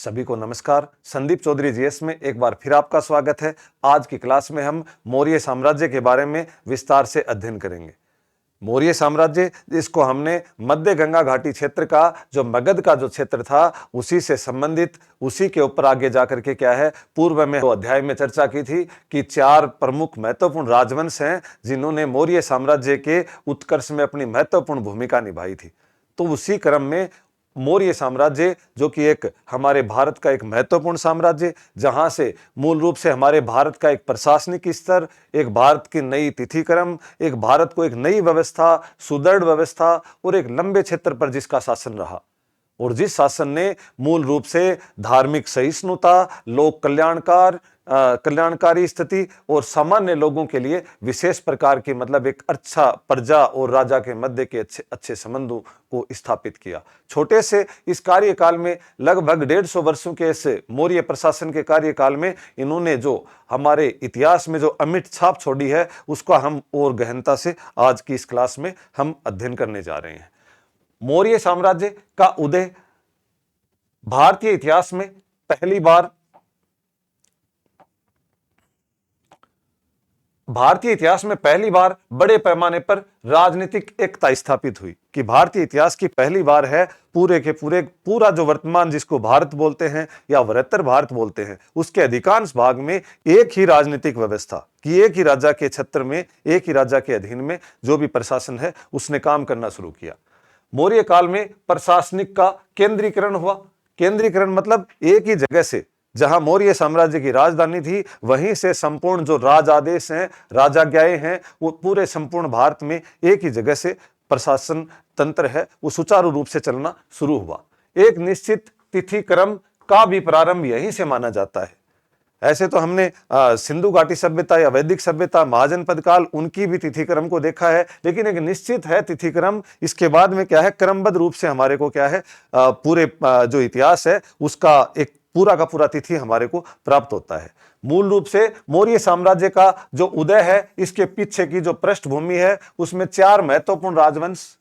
सभी को नमस्कार। संदीप चौधरी जीएस में एक बार फिर आपका स्वागत है। आज की क्लास में हम मौर्य साम्राज्य के बारे में विस्तार से अध्ययन करेंगे। मौर्य साम्राज्य, जिसको हमने मध्य गंगा घाटी क्षेत्र का जो मगध का जो क्षेत्र था उसी से संबंधित, उसी के ऊपर आगे जाकर के क्या है, पूर्व में 2 अध्याय में चर्चा की थी कि 4 प्रमुख महत्वपूर्ण राजवंश हैं जिन्होंने मौर्य साम्राज्य के उत्कर्ष में अपनी महत्वपूर्ण भूमिका निभाई थी। तो उसी क्रम में मौर्य साम्राज्य, जो कि एक हमारे भारत का एक महत्वपूर्ण साम्राज्य, जहां से मूल रूप से हमारे भारत का एक प्रशासनिक स्तर, एक भारत की नई तिथिक्रम, एक भारत को एक नई व्यवस्था, सुदृढ़ व्यवस्था और एक लंबे क्षेत्र पर जिसका शासन रहा, और जिस शासन ने मूल रूप से धार्मिक सहिष्णुता, लोक कल्याणकारी स्थिति और सामान्य लोगों के लिए विशेष प्रकार की, मतलब एक अच्छा प्रजा और राजा के मध्य के अच्छे संबंधों को स्थापित किया। छोटे से इस कार्यकाल में, लगभग 150 वर्षों के इस मौर्य प्रशासन के कार्यकाल में, इन्होंने जो हमारे इतिहास में जो अमिट छाप छोड़ी है, उसका हम और गहनता से आज की इस क्लास में हम अध्ययन करने जा रहे हैं। मौर्य साम्राज्य का उदय भारतीय इतिहास में पहली बार बड़े पैमाने पर राजनीतिक एकता स्थापित हुई। कि भारतीय इतिहास की पहली बार है पूरा जो वर्तमान जिसको भारत बोलते हैं या वृहत्तर भारत बोलते हैं, उसके अधिकांश भाग में एक ही राजनीतिक व्यवस्था कि एक ही राजा के छत्र में, एक ही राजा के अधीन में जो भी प्रशासन है उसने काम करना शुरू किया। मौर्य काल में प्रशासनिक का केंद्रीकरण हुआ। केंद्रीकरण मतलब एक ही जगह से, जहां मौर्य साम्राज्य की राजधानी थी, वहीं से संपूर्ण जो राज आदेश हैं, राजाज्ञाएं हैं, वो पूरे संपूर्ण भारत में एक ही जगह से प्रशासन तंत्र है वो सुचारू रूप से चलना शुरू हुआ। एक निश्चित तिथि क्रम का भी प्रारंभ यहीं से माना जाता है। ऐसे तो हमने सिंधु घाटी सभ्यता या वैदिक सभ्यता, महाजनपद काल, उनकी भी तिथिक्रम को देखा है, लेकिन एक निश्चित है तिथिक्रम। इसके बाद में क्या है, क्रमबद्ध रूप से हमारे को क्या है, पूरे जो इतिहास है उसका एक पूरा का पूरा तिथि हमारे को प्राप्त होता है। मूल रूप से मौर्य साम्राज्य का जो उदय है, इसके पीछे की जो पृष्ठभूमि है, उसमें 4 महत्वपूर्ण राजवंश,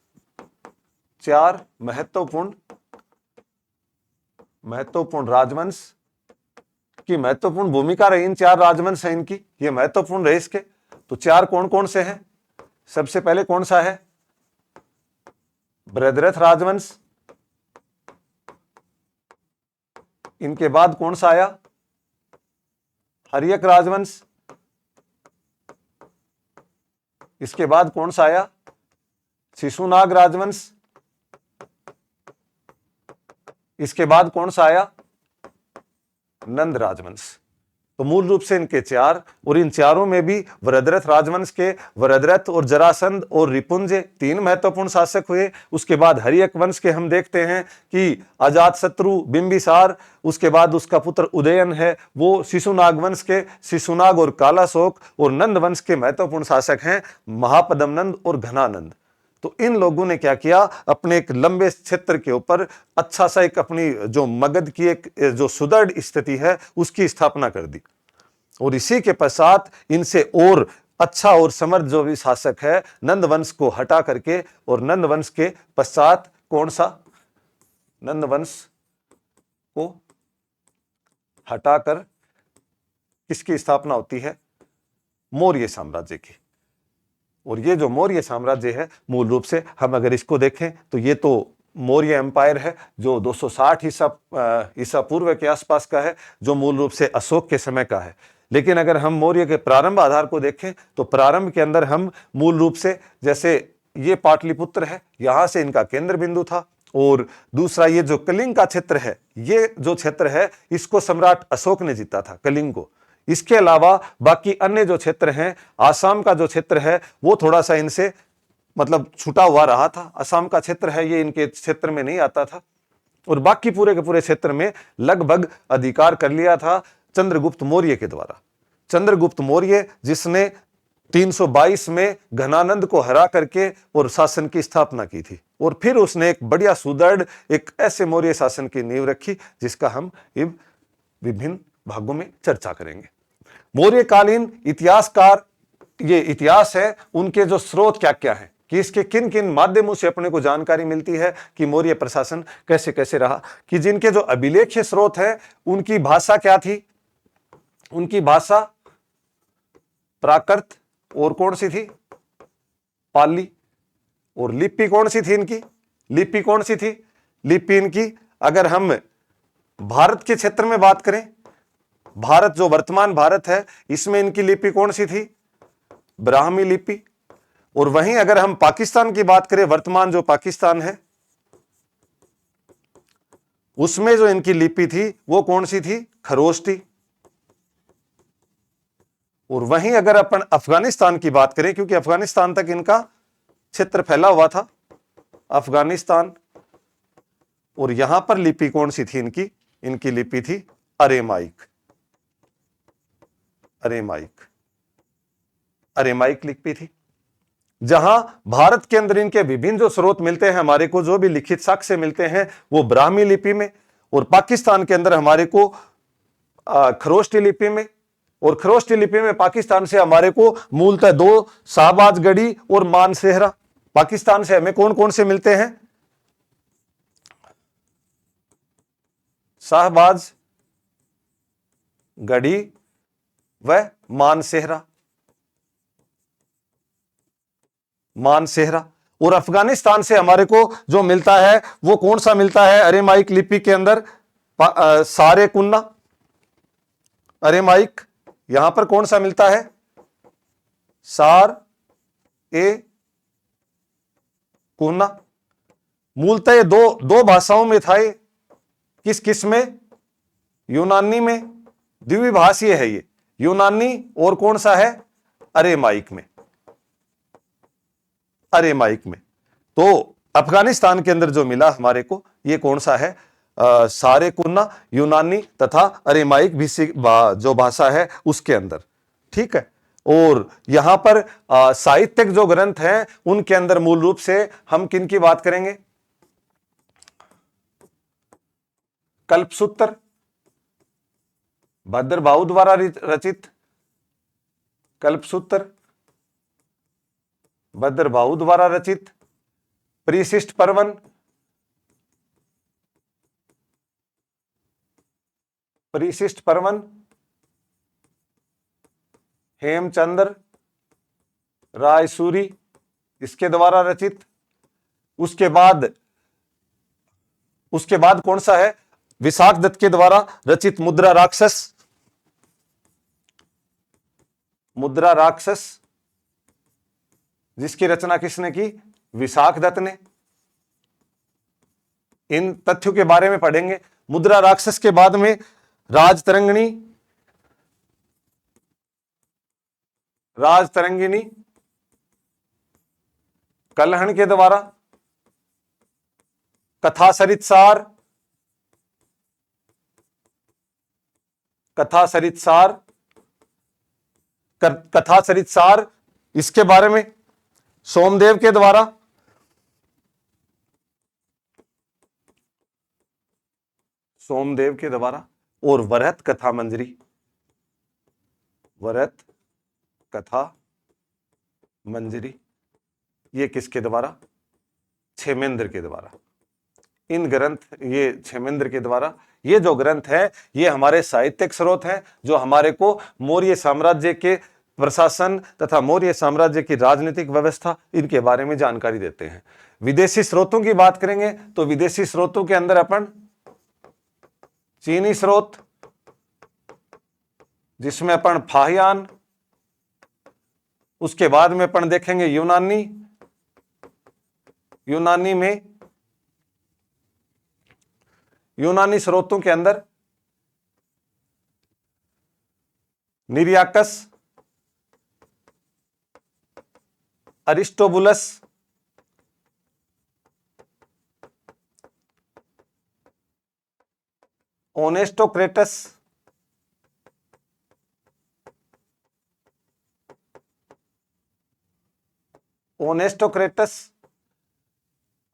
4 महत्वपूर्ण राजवंश की महत्वपूर्ण भूमिका रही। इन 4 राजवंश हैं इनकी, ये महत्वपूर्ण रहे इसके। तो 4 कौन कौन से हैं? सबसे पहले कौन सा है? बृहद्रथ राजवंश। इनके बाद कौन सा आया? हर्यक राजवंश। इसके बाद कौन सा आया? शिशुनाग राजवंश। इसके बाद कौन सा आया? नंद राजवंश। तो मूल रूप से इनके 4, और इन चारों में भी वृहद्रथ राजवंश के वृहद्रथ और जरासंध और रिपुंजय 3 महत्वपूर्ण शासक हुए। उसके बाद हर्यक वंश के हम देखते हैं कि अजातशत्रु, बिंबिसार, उसके बाद उसका पुत्र उदयन है, वो शिशुनाग वंश के शिशुनाग और कालाशोक, और नंद वंश के महत्वपूर्ण शासक हैं महापद्मनंद और घनानंद। तो इन लोगों ने क्या किया, अपने एक लंबे क्षेत्र के ऊपर अच्छा सा एक अपनी जो मगध की एक जो सुदृढ़ स्थिति है उसकी स्थापना कर दी। और इसी के पश्चात इनसे और अच्छा और समर्थ जो भी शासक है, नंद वंश को हटा करके, और नंद वंश के पश्चात कौन सा? नंद वंश को हटाकर किसकी स्थापना होती है? मौर्य साम्राज्य की। और ये जो मौर्य साम्राज्य है, मूल रूप से हम अगर इसको देखें तो ये तो मौर्य एम्पायर है जो 260 ईसा पूर्व के आसपास का है, जो मूल रूप से अशोक के समय का है। लेकिन अगर हम मौर्य के प्रारंभ आधार को देखें तो प्रारंभ के अंदर हम मूल रूप से, जैसे ये पाटलिपुत्र है, यहां से इनका केंद्र बिंदु था, और दूसरा ये जो कलिंग का क्षेत्र है, ये जो क्षेत्र है इसको सम्राट अशोक ने जीता था, कलिंग को। इसके अलावा बाकी अन्य जो क्षेत्र हैं, आसाम का जो क्षेत्र है वो थोड़ा सा इनसे मतलब छूटा हुआ रहा था। असम का क्षेत्र है ये इनके क्षेत्र में नहीं आता था, और बाकी पूरे के पूरे क्षेत्र में लगभग अधिकार कर लिया था चंद्रगुप्त मौर्य के द्वारा। चंद्रगुप्त मौर्य जिसने 322 में घनानंद को हरा करके और शासन की स्थापना की थी, और फिर उसने एक बढ़िया सुदृढ़ एक ऐसे मौर्य शासन की नींव रखी जिसका हम विभिन्न भागों में चर्चा करेंगे। मौर्यकालीन इतिहासकार, ये इतिहास है, उनके जो स्रोत क्या क्या हैं, कि इसके किन किन माध्यमों से अपने को जानकारी मिलती है कि मौर्य प्रशासन कैसे कैसे रहा, कि जिनके जो अभिलेख्य स्रोत है उनकी भाषा क्या थी, उनकी भाषा प्राकृत और कौन सी थी, पाली, और लिपि कौन सी थी इनकी, लिपि कौन सी थी, लिपि इनकी अगर हम भारत के क्षेत्र में बात करें, भारत जो वर्तमान भारत है इसमें इनकी लिपि कौन सी थी, ब्राह्मी लिपि। और वहीं अगर हम पाकिस्तान की बात करें, वर्तमान जो पाकिस्तान है उसमें जो इनकी लिपि थी वो कौन सी थी, खरोष्टी। और वहीं अगर अपन अफगानिस्तान की बात करें, क्योंकि अफगानिस्तान तक इनका क्षेत्र फैला हुआ था, अफगानिस्तान, और यहां पर लिपि कौन सी थी इनकी, इनकी लिपि थी अरेमाइक, अरेमाइक, अरेमाइक लिपि थी। जहां भारत के अंदर इनके विभिन्न जो स्रोत मिलते हैं हमारे को, जो भी लिखित साक्ष्य मिलते हैं वो ब्राह्मी लिपि में, और पाकिस्तान के अंदर हमारे को खरोष्टी लिपि में, और खरोष्टी लिपि में पाकिस्तान से हमारे को मूलतः दो, शाहबाजगढ़ी और मानसेहरा। पाकिस्तान से हमें कौन कौन से मिलते हैं, शाहबाज गढ़ी व मानसेहरा, मानसेहरा। और अफगानिस्तान से हमारे को जो मिलता है वो कौन सा मिलता है, अरेमाइक लिपि के अंदर सारे कुन्ना, अरेमाइक, यहां पर कौन सा मिलता है, सार ए कुन्ना। मूलतः ये दो भाषाओं में था ये, किस किस में, यूनानी में, द्विभाषीय है ये, यूनानी और कौन सा है, अरेमाइक में, अरेमाइक में। तो अफगानिस्तान के अंदर जो मिला हमारे को ये कौन सा है, सारे कुन्ना, यूनानी तथा अरेमाइक भी जो भाषा है उसके अंदर, ठीक है। और यहां पर साहित्यिक जो ग्रंथ हैं उनके अंदर मूल रूप से हम किन की बात करेंगे, कल्पसूत्र, भद्रबाहु द्वारा रचित कल्पसूत्र, भद्रबाहु द्वारा रचित परिशिष्ट पर्वन, परिशिष्ट पर्वन, हेमचंद्र रायसूरी इसके द्वारा रचित। उसके बाद कौन सा है, विशाख दत्त के द्वारा रचित मुद्रा राक्षस, मुद्रा राक्षस, जिसकी रचना किसने की, विशाख दत्त ने। इन तथ्यों के बारे में पढ़ेंगे। मुद्रा राक्षस के बाद में राजतरंगिणी, राजतरंगिणी कलहण के द्वारा, कथासरितसार, कथासरितसार, कथासरितसार इसके बारे में सोमदेव के द्वारा, सोमदेव के द्वारा। और वरहत कथा मंजरी, वरहत कथा मंजरी ये किसके द्वारा, क्षेमेंद्र के द्वारा। इन ग्रंथ, ये क्षेमेंद्र के द्वारा, ये जो ग्रंथ है ये हमारे साहित्यिक स्रोत हैं जो हमारे को मौर्य साम्राज्य के प्रशासन तथा मौर्य साम्राज्य की राजनीतिक व्यवस्था इनके बारे में जानकारी देते हैं। विदेशी स्रोतों की बात करेंगे तो विदेशी स्रोतों के अंदर अपन चीनी स्रोत, जिसमें अपन फाहियान, उसके बाद में अपन देखेंगे यूनानी, यूनानी में, यूनानी स्रोतों के अंदर निरियाकस, अरिस्टोबुलस, ओनेस्टोक्रेटस, ओनेस्टोक्रेटस,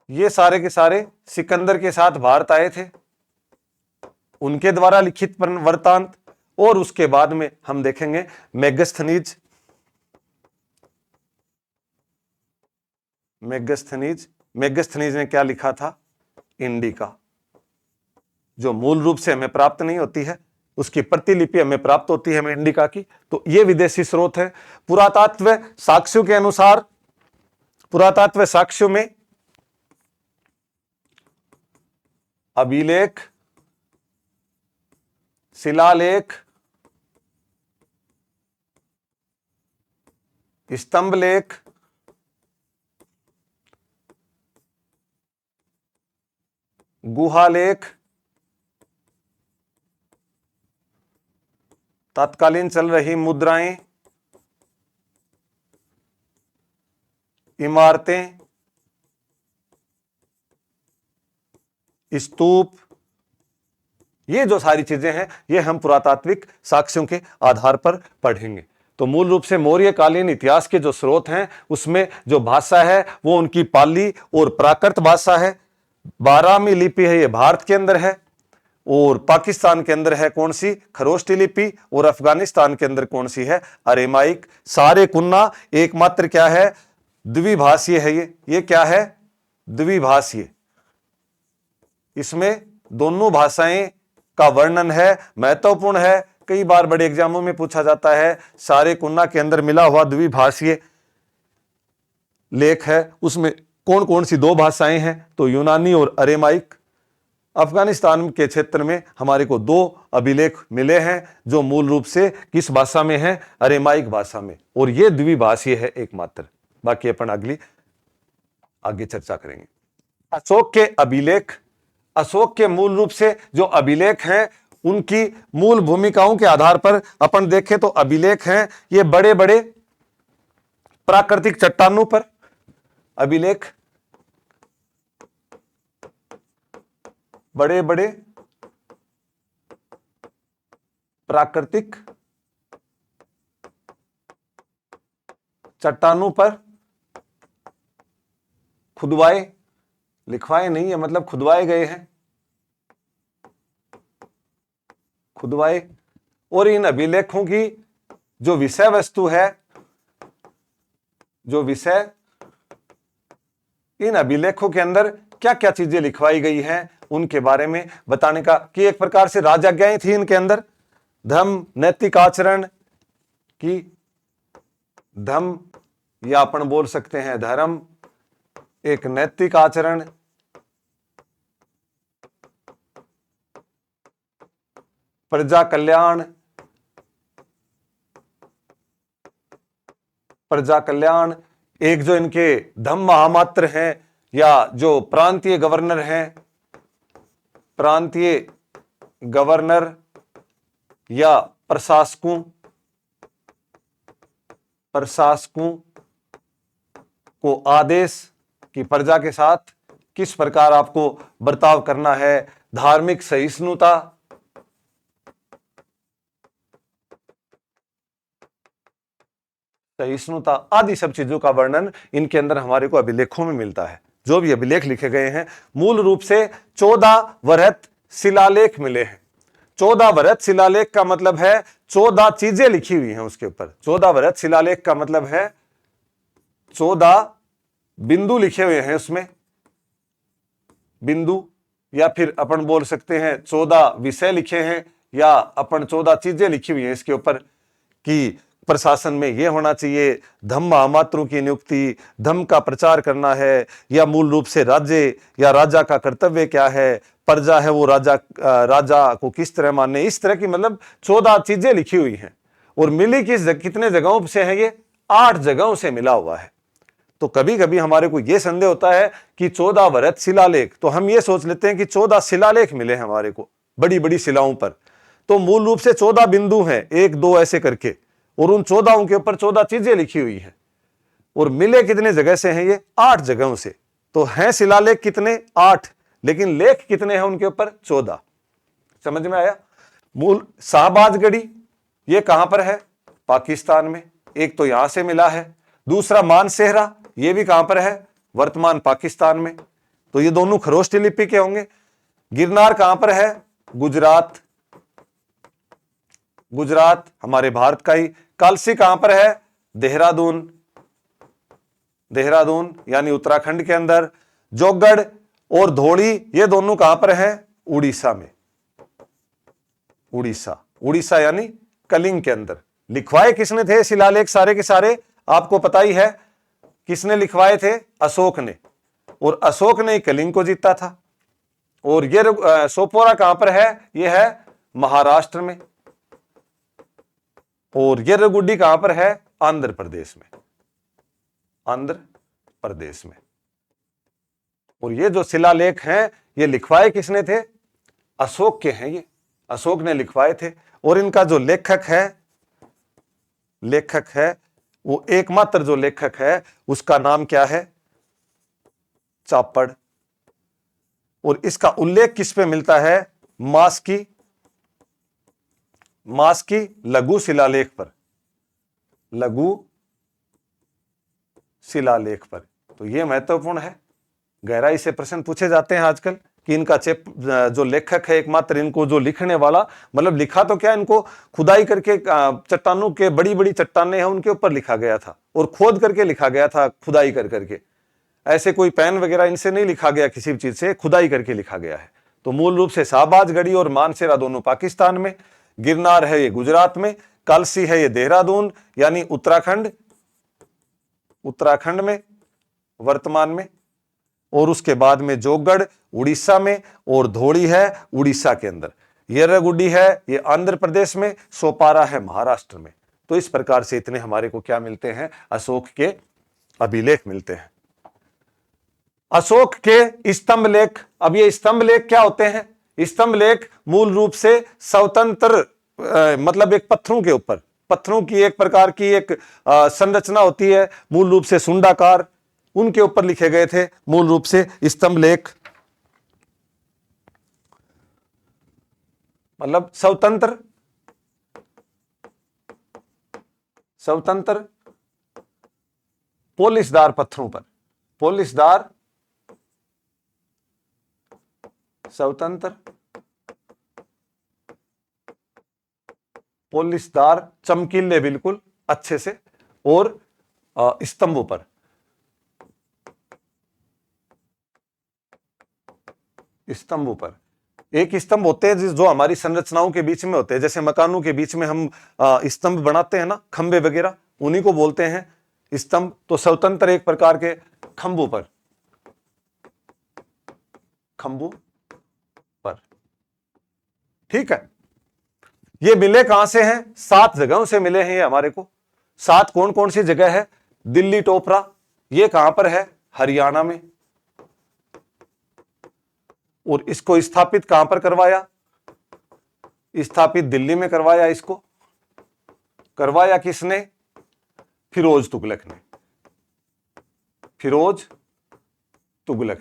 ये सारे के सारे सिकंदर के साथ भारत आए थे, उनके द्वारा लिखित वृत्तांत। और उसके बाद में हम देखेंगे मेगस्थनीज, मेगस्थनीज। मेगस्थनीज ने क्या लिखा था? इंडिका। जो मूल रूप से हमें प्राप्त नहीं होती है, उसकी प्रतिलिपि हमें प्राप्त होती है, हमें इंडिका की। तो ये विदेशी स्रोत है। पुरातत्व साक्ष्यों के अनुसार, पुरातत्व साक्ष्यों में अभिलेख, शिलालेख, स्तंभ लेख, गुहालेख, तत्कालीन चल रही मुद्राएं, इमारतें, स्तूप, ये जो सारी चीजें हैं, ये हम पुरातात्विक साक्ष्यों के आधार पर पढ़ेंगे। तो मूल रूप से मौर्यकालीन इतिहास के जो स्रोत हैं, उसमें जो भाषा है वो उनकी पाली और प्राकृत भाषा है। 12वीं लिपि है, ये भारत के अंदर है, और पाकिस्तान के अंदर है कौन सी? खरोष्टी लिपि। और अफगानिस्तान के अंदर कौन सी है? अरेमाइक। सारे कुन्ना एकमात्र क्या है? द्विभाषीय है। ये क्या है? द्विभाषीय। इसमें दोनों भाषाएं का वर्णन है, महत्वपूर्ण है। कई बार बड़े एग्जामों में पूछा जाता है, सारे कुन्ना के अंदर मिला हुआ द्विभाषीय लेख है, उसमें कौन कौन सी दो भाषाएं हैं? तो यूनानी और अरेमाइक। अफगानिस्तान के क्षेत्र में हमारे को दो अभिलेख मिले हैं, जो मूल रूप से किस भाषा में है? अरेमाइक भाषा में, और ये द्विभाषीय है एकमात्र। बाकी अपन आगे चर्चा करेंगे। अशोक के अभिलेख। अशोक के मूल रूप से जो अभिलेख हैं, उनकी मूल भूमिकाओं के आधार पर अपन देखें तो अभिलेख हैं ये बड़े बड़े प्राकृतिक चट्टानों पर। अभिलेख बड़े बड़े प्राकृतिक चट्टानों पर खुदवाए, लिखवाए नहीं है, मतलब खुदवाए गए हैं, खुदवाए। और इन अभिलेखों की जो विषय वस्तु है, जो विषय, इन अभिलेखों के अंदर क्या क्या चीजें लिखवाई गई हैं, उनके बारे में बताने का, कि एक प्रकार से राजआज्ञाएं थी इनके अंदर। धर्म, नैतिक आचरण की, धर्म या अपन बोल सकते हैं धर्म, एक नैतिक आचरण, प्रजा कल्याण, प्रजा कल्याण, एक जो इनके धम्म महामात्र हैं या जो प्रांतीय गवर्नर हैं, प्रांतीय गवर्नर या प्रशासकों, प्रशासकों को आदेश कि प्रजा के साथ किस प्रकार आपको बर्ताव करना है, धार्मिक सहिष्णुता, सहिष्णुता आदि सब चीजों का वर्णन इनके अंदर हमारे को अभिलेखों में मिलता है। जो भी अभिलेख लिखे गए हैं, मूल रूप से 14 वृहत शिलालेख मिले हैं। 14 वृहत शिलालेख का मतलब है 14 चीजें लिखी हुई हैं उसके ऊपर। 14 वृहत शिलालेख का मतलब है 14 बिंदु लिखे हुए हैं उसमें, बिंदु, या फिर अपन बोल सकते हैं 14 विषय लिखे हैं, या अपन 14 चीजें लिखी हुई हैं इसके ऊपर, कि प्रशासन में यह होना चाहिए, धम्म महामात्रों की नियुक्ति, धम्म का प्रचार करना है, या मूल रूप से राज्य या राजा का कर्तव्य क्या है, प्रजा है वो राजा को किस तरह माने, इस तरह की मतलब 14 चीजें लिखी हुई हैं। और मिली कितने जगहों से है? ये 8 जगहों से मिला हुआ है। तो कभी कभी हमारे को यह संदेह होता है कि 14 वृहत शिलालेख, तो हम ये सोच लेते हैं कि 14 शिलालेख मिले हैं हमारे को बड़ी बड़ी शिलाओं पर। तो मूल रूप से 14 बिंदु हैं, 1 2 ऐसे करके, और उन 14 के ऊपर 14 चीजें लिखी हुई हैं। और मिले कितने जगह से हैं? ये 8 जगहों से। तो हैं शिलालेख कितने? 8, लेकिन लेख कितने हैं उनके ऊपर? 14। समझ में आया? मूल शाहबाजगढ़ी, ये कहां पर है? पाकिस्तान में। एक तो यहां से मिला है, दूसरा मानसेहरा, ये भी कहां पर है? वर्तमान पाकिस्तान में। तो ये दोनों खरोष्टी लिपि के होंगे। गिरनार कहां पर है? गुजरात, गुजरात हमारे भारत का ही। कालसी कहां पर है? देहरादून, देहरादून यानी उत्तराखंड के अंदर। जोगगढ़ और धौली ये दोनों कहां पर है? उड़ीसा में। उड़ीसा, उड़ीसा यानी कलिंग के अंदर। लिखवाए किसने थे शिलालेख? सारे के सारे आपको पता ही है किसने लिखवाए थे? अशोक ने। और अशोक ने कलिंग को जीता था। और ये सोपोरा कहां पर है? ये है महाराष्ट्र में। और ये रगुड्डी कहां पर है? आंध्र प्रदेश में। आंध्र प्रदेश में। और ये जो शिलालेख हैं ये लिखवाए किसने थे? अशोक के हैं। ये अशोक ने लिखवाए थे। और इनका जो लेखक है वो एकमात्र जो लेखक है उसका नाम क्या है? चापड़। और इसका उल्लेख किस पे मिलता है? मास की लघु शिलालेख पर। लघु शिलालेख पर। तो यह महत्वपूर्ण है। गहराई से प्रश्न पूछे जाते हैं आजकल कि इनका जो लेखक है एकमात्र, इनको जो लिखने वाला, मतलब लिखा तो क्या, इनको खुदाई करके चट्टानों के बड़ी बड़ी चट्टानें हैं उनके ऊपर लिखा गया था और खोद करके लिखा गया था, खुदाई कर करके। ऐसे कोई पेन वगैरह इनसे नहीं लिखा गया, किसी भी चीज से खुदाई करके लिखा गया है। तो मूल रूप से शाहबाजगढ़ी और मानसेरा दोनों पाकिस्तान में, गिरनार है ये गुजरात में, कलसी है ये देहरादून यानी उत्तराखंड में वर्तमान में, और उसके बाद में जोगगढ़ उड़ीसा में, और धौली है उड़ीसा के अंदर, येरगुड्डी है ये आंध्र प्रदेश में, सोपारा है महाराष्ट्र में। तो इस प्रकार से इतने हमारे को क्या मिलते हैं? अशोक के अभिलेख मिलते हैं। अशोक के स्तंभ लेख। अब ये स्तंभ लेख क्या होते हैं? स्तंभ लेख मूल रूप से स्वतंत्र मतलब एक पत्थरों की एक प्रकार की एक संरचना होती है, मूल रूप से सुंडाकार, उनके ऊपर लिखे गए थे मूल रूप से स्तंभ लेख। मतलब स्वतंत्र पोलिशदार पत्थरों पर, स्वतंत्र पोलिशदार चमकीले बिल्कुल अच्छे से, और स्तंभों पर। एक स्तंभ होते हैं जो हमारी संरचनाओं के बीच में होते हैं, जैसे मकानों के बीच में हम स्तंभ बनाते हैं ना, खंबे वगैरह, उन्हीं को बोलते हैं स्तंभ। तो स्वतंत्र एक प्रकार के खंभों पर, ठीक है। ये मिले कहां से हैं? 7 जगहों से मिले हैं ये हमारे को। 7 कौन कौन सी जगह है? दिल्ली टोपरा, ये कहां पर है? हरियाणा में। और इसको स्थापित कहां पर करवाया? स्थापित दिल्ली में करवाया। इसको करवाया किसने? फिरोज तुगलक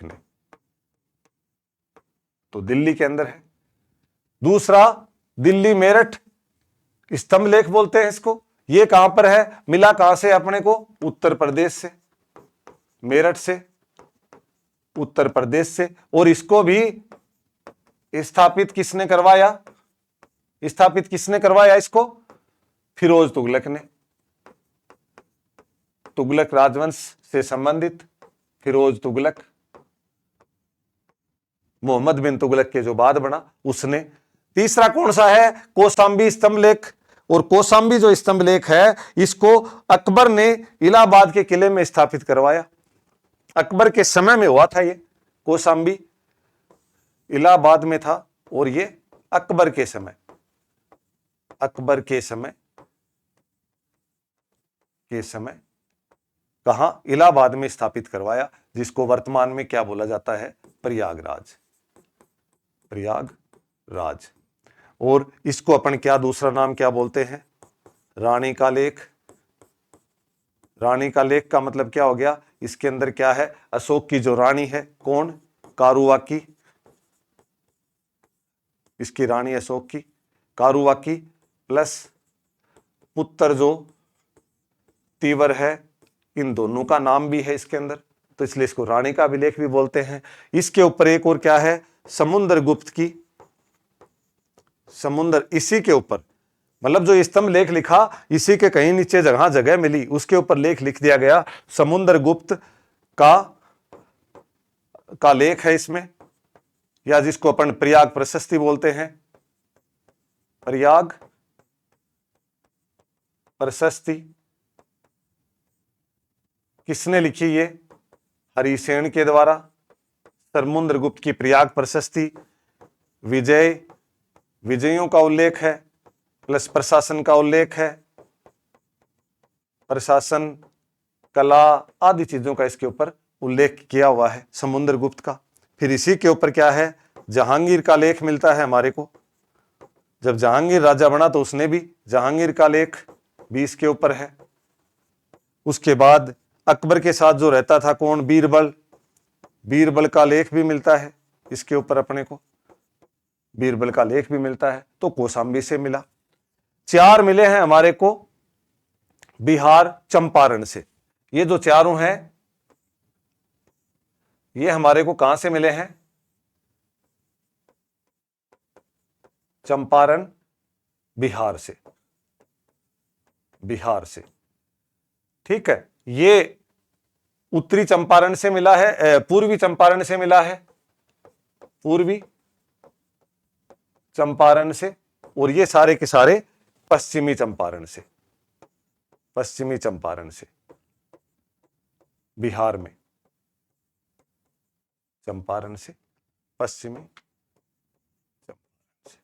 ने। तो दिल्ली के अंदर है। दूसरा दिल्ली मेरठ स्तंभ लेख बोलते हैं इसको। ये कहां पर है? मिला कहां से अपने को? उत्तर प्रदेश से, मेरठ से, उत्तर प्रदेश से। और इसको भी स्थापित किसने करवाया? इसको? फिरोज तुगलक ने। तुगलक राजवंश से संबंधित फिरोज तुगलक, मोहम्मद बिन तुगलक के जो बाद बना उसने। तीसरा कौन सा है? कौशांबी स्तंभ लेख। और कौशांबी जो स्तंभ लेख है इसको अकबर ने इलाहाबाद के किले में स्थापित करवाया। अकबर के समय में हुआ था ये। कौशांबी इलाहाबाद में था, और ये अकबर के समय कहां? इलाहाबाद में स्थापित करवाया, जिसको वर्तमान में क्या बोला जाता है? प्रयागराज। और इसको अपन क्या दूसरा नाम क्या बोलते हैं? रानी का लेख। रानी का लेख का मतलब क्या हो गया? इसके अंदर क्या है? अशोक की जो रानी है, कौन? कारुवाकी। इसकी रानी अशोक की कारुवाकी, प्लस पुत्र जो तीवर है, इन दोनों का नाम भी है इसके अंदर, तो इसलिए इसको रानी का अभिलेख भी बोलते हैं। इसके ऊपर एक और क्या है? समुद्रगुप्त की, इसी के ऊपर, मतलब जो स्तंभ लेख लिखा, इसी के कहीं नीचे जगह जगह मिली उसके ऊपर लेख लिख दिया गया। समुद्रगुप्त का लेख है इसमें, या जिसको अपन प्रयाग प्रशस्ति बोलते हैं, प्रयाग प्रशस्ति। किसने लिखी ये? हरिसेन के द्वारा। समुद्रगुप्त की प्रयाग प्रशस्ति विजयों का उल्लेख है, प्लस प्रशासन का उल्लेख है, प्रशासन, कला आदि चीजों का इसके ऊपर उल्लेख किया हुआ है समुद्रगुप्त का। फिर इसी के ऊपर क्या है, जहांगीर का लेख मिलता है हमारे को। जब जहांगीर राजा बना तो उसने भी जहांगीर का लेख भी इसके ऊपर है। उसके बाद अकबर के साथ जो रहता था कौन, बीरबल का लेख भी मिलता है इसके ऊपर अपने को, बीरबल का लेख भी मिलता है। तो कौशाम्बी से मिला। 4 मिले हैं हमारे को बिहार चंपारण से। ये जो चारों हैं ये हमारे को कहां से मिले हैं? चंपारण, बिहार से, बिहार से। ठीक है, ये उत्तरी चंपारण से मिला है, पूर्वी चंपारण से मिला है, पूर्वी चंपारण से। और ये सारे के सारे पश्चिमी चंपारण से, पश्चिमी चंपारण से, बिहार में चंपारण से, पश्चिमी चंपारण से।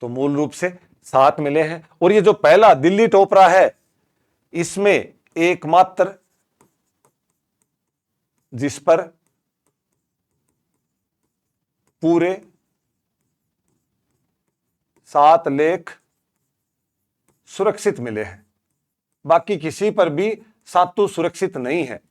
तो मूल रूप से 7 मिले हैं। और ये जो पहला दिल्ली टोपरा है, इसमें एकमात्र जिस पर पूरे 7 लेख सुरक्षित मिले हैं, बाकी किसी पर भी 7 सुरक्षित नहीं है।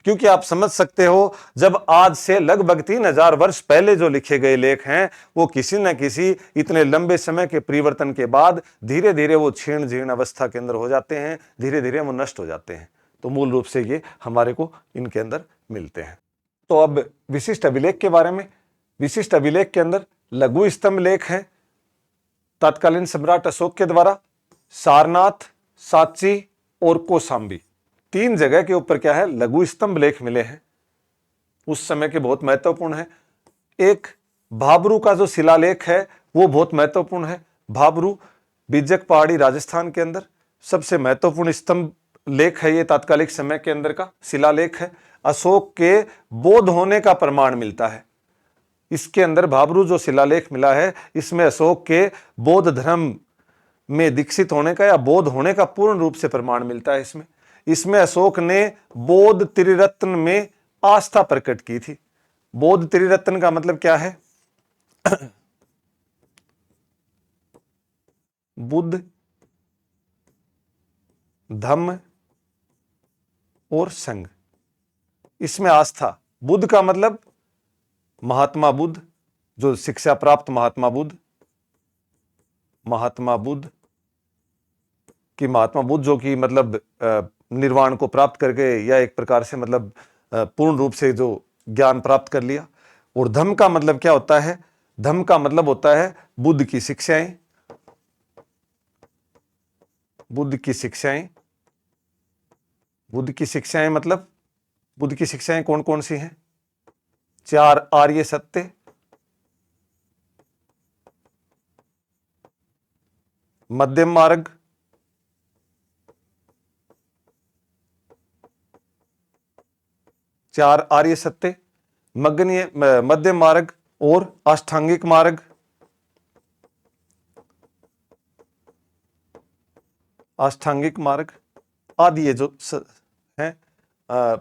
क्योंकि आप समझ सकते हो, जब आज से लगभग 3000 वर्ष पहले जो लिखे गए लेख हैं वो किसी न किसी इतने लंबे समय के परिवर्तन के बाद धीरे धीरे वो क्षीण जीर्ण अवस्था के अंदर हो जाते हैं, धीरे धीरे वो नष्ट हो जाते हैं। तो मूल रूप से ये हमारे को इनके अंदर मिलते हैं। तो अब विशिष्ट अभिलेख के बारे में। विशिष्ट अभिलेख के अंदर लघु स्तंभ लेख है तत्कालीन सम्राट अशोक के द्वारा, सारनाथ, सांची और कौशाम्बी। 3 जगह के ऊपर क्या है, लघु स्तंभ लेख मिले हैं, उस समय के बहुत महत्वपूर्ण है। एक भाबरू का जो शिलालेख है वो बहुत महत्वपूर्ण है। भाबरू बिजक पहाड़ी राजस्थान के अंदर सबसे महत्वपूर्ण स्तंभ लेख है, ये तात्कालिक समय के अंदर का शिलालेख है। अशोक के बौद्ध होने का प्रमाण मिलता है इसके अंदर। भाबरू जो शिलालेख मिला है इसमें अशोक के बौद्ध धर्म में दीक्षित होने का या बौद्ध होने का पूर्ण रूप से प्रमाण मिलता है इसमें अशोक ने बौद्ध त्रिरत्न में आस्था प्रकट की थी। बौद्ध त्रिरत्न का मतलब क्या है? बुद्ध, धम्म और संघ, इसमें आस्था। बुद्ध का मतलब महात्मा बुद्ध, जो शिक्षा प्राप्त महात्मा बुद्ध, महात्मा बुद्ध जो कि मतलब निर्वाण को प्राप्त करके या एक प्रकार से मतलब पूर्ण रूप से जो ज्ञान प्राप्त कर लिया। और धम्म का मतलब क्या होता है? धम्म का मतलब होता है बुद्ध की शिक्षाएं, बुद्ध की शिक्षाएं। बुद्ध की शिक्षाएं मतलब बुद्ध की शिक्षाएं कौन कौन सी हैं? 4 आर्य सत्य, मध्यम मार्ग, चार आर्य सत्य, मध्यम मार्ग और अष्टांगिक मार्ग। अष्टांगिक मार्ग आदि ये जो हैं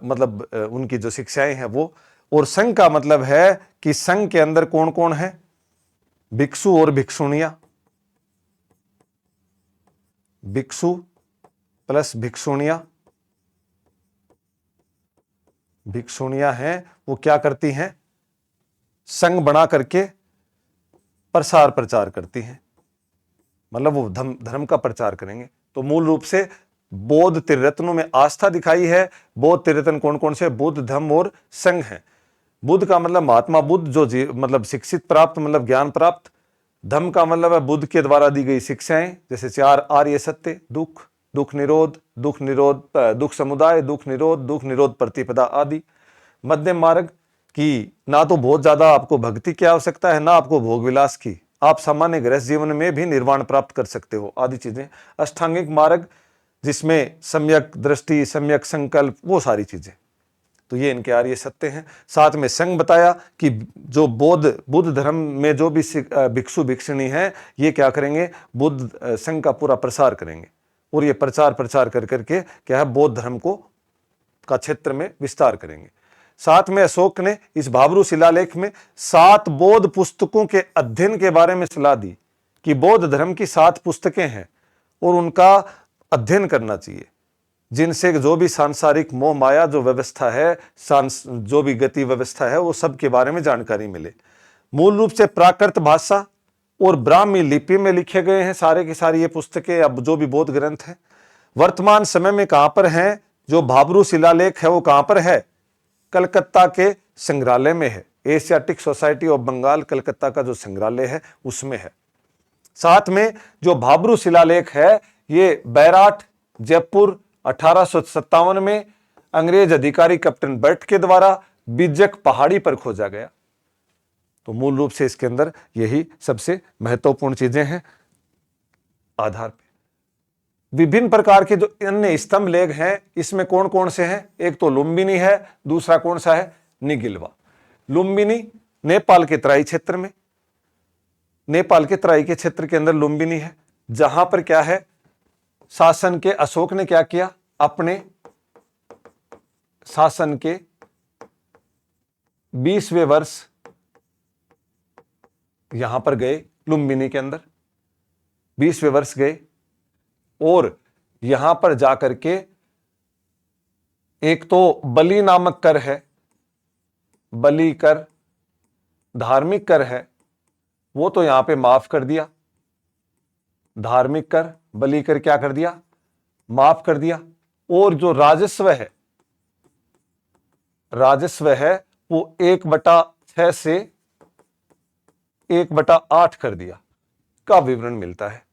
मतलब उनकी जो शिक्षाएं हैं वो। और संघ का मतलब है कि संघ के अंदर कौन कौन है? भिक्षु और भिक्षुणियां, भिक्षु प्लस भिक्षुणियां। भिक्षुणियां हैं वो क्या करती हैं? संघ बना करके प्रसार प्रचार करती हैं, मतलब वो धर्म का प्रचार करेंगे। तो मूल रूप से बौद्ध त्रिरत्नों में आस्था दिखाई है। बौद्ध त्रिरत्न कौन कौन से? बुद्ध, धम्म और संघ है। बुद्ध का मतलब महात्मा बुद्ध, जो मतलब शिक्षित प्राप्त मतलब ज्ञान प्राप्त, धम्म का मतलब है बुद्ध के द्वारा दी गई शिक्षाएं, जैसे 4 आर्य सत्य, दुख, दुख निरोध, दुख समुदाय, दुख निरोध प्रतिपदा आदि। मध्यम मार्ग की ना तो बहुत ज्यादा आपको भक्ति की आवश्यकता है, ना आपको भोग विलास की, आप सामान्य गृहस्थ जीवन में भी निर्वाण प्राप्त कर सकते हो आदि चीजें। अष्टांगिक मार्ग जिसमें सम्यक दृष्टि, सम्यक संकल्प, वो सारी चीजें। तो ये इनके आर्य सत्य हैं। साथ में संघ बताया कि जो बुद्ध धर्म में जो भी भिक्षु भिक्षुणी हैं, ये क्या करेंगे, बुद्ध संघ का पूरा प्रसार करेंगे, और ये प्रचार कर करके क्या है, बौद्ध धर्म को का क्षेत्र में विस्तार करेंगे। साथ में अशोक ने इस भाब्रू शिलालेख में 7 बौद्ध पुस्तकों के अध्ययन के बारे में सलाह दी कि बौद्ध धर्म की 7 पुस्तकें हैं और उनका अध्ययन करना चाहिए, जिनसे जो भी सांसारिक मोह माया जो व्यवस्था है, जो भी गति व्यवस्था है, वो सब के बारे में जानकारी मिले। मूल रूप से प्राकृत भाषा और ब्राह्मी लिपि में लिखे गए हैं सारे की सारी ये पुस्तकें, अब जो भी बौद्ध ग्रंथ हैं। वर्तमान समय में कहां पर हैं, जो भाब्रू शिलालेख है वो कहां पर है, कलकत्ता के संग्रहालय में है। Asiatic Society of Bengal Calcutta का जो संग्रहालय है उसमें है। साथ में जो भाब्रू शिलालेख है, ये बैराट, जयपुर 1857 में अंग्रेज अधिकारी कैप्टन बर्ट के द्वारा बिजक पहाड़ी पर खोजा गया। तो मूल रूप से इसके अंदर यही सबसे महत्वपूर्ण चीजें हैं। आधार पे विभिन्न प्रकार के जो अन्य स्तंभ लेख हैं, इसमें कौन कौन से हैं, एक तो लुम्बिनी है, दूसरा कौन सा है, निगिलवा। लुम्बिनी नेपाल के तराई क्षेत्र में, नेपाल के तराई के क्षेत्र के अंदर लुम्बिनी है, जहां पर क्या है, शासन के अशोक ने क्या किया, अपने शासन के 20वें वर्ष यहां पर गए, लुम्बिनी के अंदर 20वें वर्ष गए, और यहां पर जाकर के एक तो बलि नामक कर है, बलि कर, धार्मिक कर है, वो तो यहां पे माफ कर दिया। धार्मिक कर, बलि कर क्या कर दिया, माफ कर दिया। और जो राजस्व है वो 1/6 से 1/8 कर दिया का विवरण मिलता है।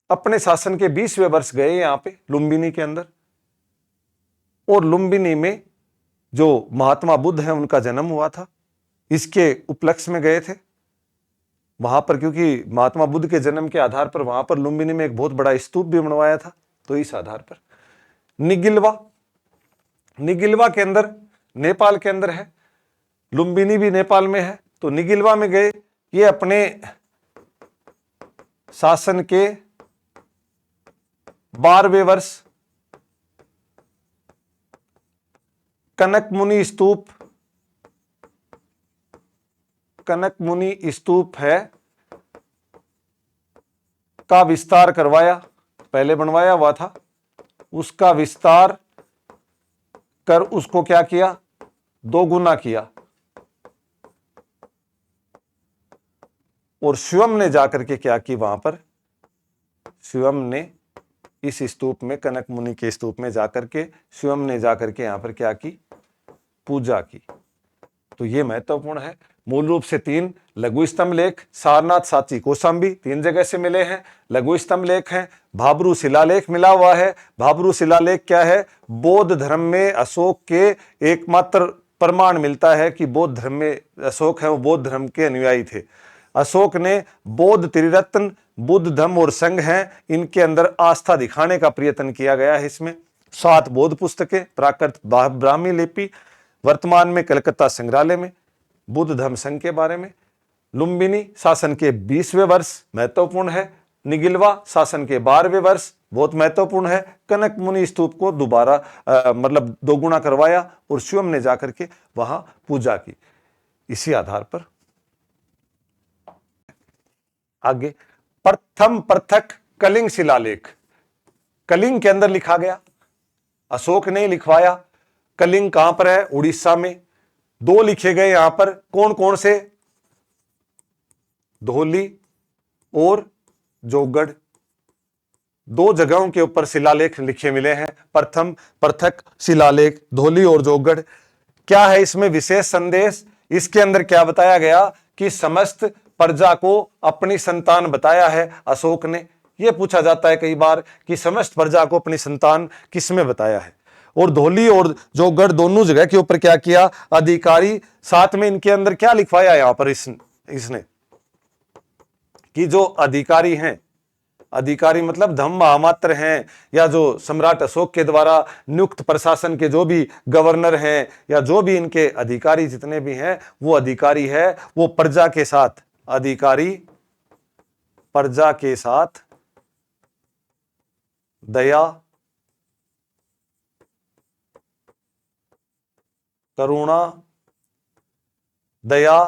अपने शासन के 20वें वर्ष गए यहां पे लुम्बिनी के अंदर, और लुम्बिनी में जो महात्मा बुद्ध हैं उनका जन्म हुआ था, इसके उपलक्ष्य में गए थे वहां पर, क्योंकि महात्मा बुद्ध के जन्म के आधार पर वहां पर लुम्बिनी में एक बहुत बड़ा स्तूप भी बनवाया था। तो इस आधार पर निगिलवा के अंदर, नेपाल के अंदर है, लुम्बिनी भी नेपाल में है। तो निगिलवा में गए, ये अपने शासन के 12वें वर्ष कनक मुनि स्तूप है का विस्तार करवाया, पहले बनवाया हुआ था, उसका विस्तार कर उसको क्या किया, 2 गुना किया। और शिवम ने जाकर के क्या की, वहां पर शिवम ने इस स्तूप में, कनक मुनि के स्तूप में जाकर के शिवम ने जाकर के यहां पर क्या की, पूजा की। तो ये महत्वपूर्ण है। मूल रूप से 3 लघु स्तंभ लेख, सारनाथ, सांची, कौशाम्बी 3 जगह से मिले हैं। लघु स्तंभ लेख हैं, भाब्रू शिलालेख मिला हुआ है। भाब्रू शिलालेख क्या है, बौद्ध धर्म में अशोक के एकमात्र प्रमाण मिलता है कि बौद्ध धर्म में अशोक है वो बौद्ध धर्म के अनुयायी थे। अशोक ने बौद्ध त्रिरत्न, बुद्ध धम्म और संघ हैं, इनके अंदर आस्था दिखाने का प्रयत्न किया गया है। इसमें 7 बौद्ध पुस्तकें, प्राकृत ब्राह्मी लिपि, वर्तमान में कलकत्ता संग्रहालय में बुद्ध धम्म संघ के बारे में। लुम्बिनी शासन के 20वें वर्ष महत्वपूर्ण है। निगिलवा शासन के 12वें वर्ष बहुत महत्वपूर्ण है। कनक मुनि स्तूप को दोबारा मतलब 2 गुना करवाया और शिवम ने जाकर के वहां पूजा की। इसी आधार पर आगे प्रथम पृथक कलिंग शिलालेख, कलिंग के अंदर लिखा गया, अशोक ने लिखवाया। कलिंग कहां पर है, उड़ीसा में। 2 लिखे गए यहां पर, कौन कौन से, धौली और जोगढ़, 2 जगहों के ऊपर शिलालेख लिखे मिले हैं। प्रथम पृथक शिलालेख धौली और जोगढ़। क्या है इसमें विशेष संदेश, इसके अंदर क्या बताया गया कि समस्त प्रजा को अपनी संतान बताया है अशोक ने। यह पूछा जाता है कई बार कि समस्त प्रजा को अपनी संतान किसमें बताया है। और धौली और जोगढ़ दोनों जगह के ऊपर क्या किया, अधिकारी, साथ में इनके अंदर क्या लिखवाया यहां पर इसने कि जो अधिकारी हैं, अधिकारी मतलब धम महामात्र हैं, या जो सम्राट अशोक के द्वारा नियुक्त प्रशासन के जो भी गवर्नर हैं या जो भी इनके अधिकारी जितने भी हैं, वो अधिकारी है वो प्रजा के साथ, अधिकारी प्रजा के साथ दया, करुणा, दया,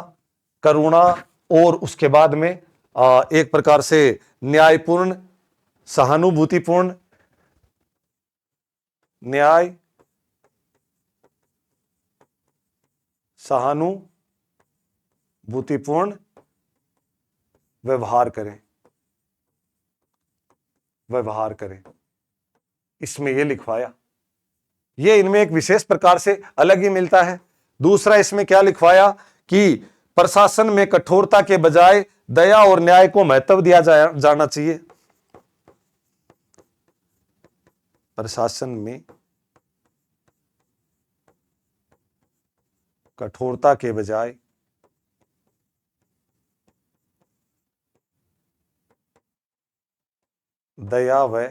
करुणा और उसके बाद में एक प्रकार से न्यायपूर्ण, सहानुभूतिपूर्ण, न्याय, सहानुभूतिपूर्ण व्यवहार करें, व्यवहार करें। इसमें यह लिखवाया, ये इनमें एक विशेष प्रकार से अलग ही मिलता है। दूसरा इसमें क्या लिखवाया कि प्रशासन में कठोरता के बजाय दया और न्याय को महत्व दिया जाना चाहिए। प्रशासन में कठोरता के बजाय दया व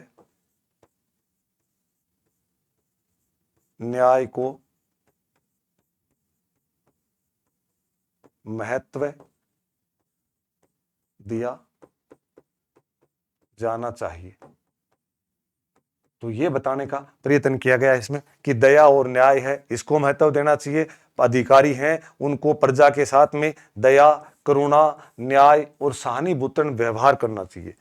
न्याय को महत्व दिया जाना चाहिए। तो ये बताने का प्रयत्न किया गया है इसमें कि दया और न्याय है, इसको महत्व देना चाहिए। अधिकारी हैं उनको प्रजा के साथ में दया, करुणा, न्याय और सहानुभूतिपूर्ण व्यवहार करना चाहिए।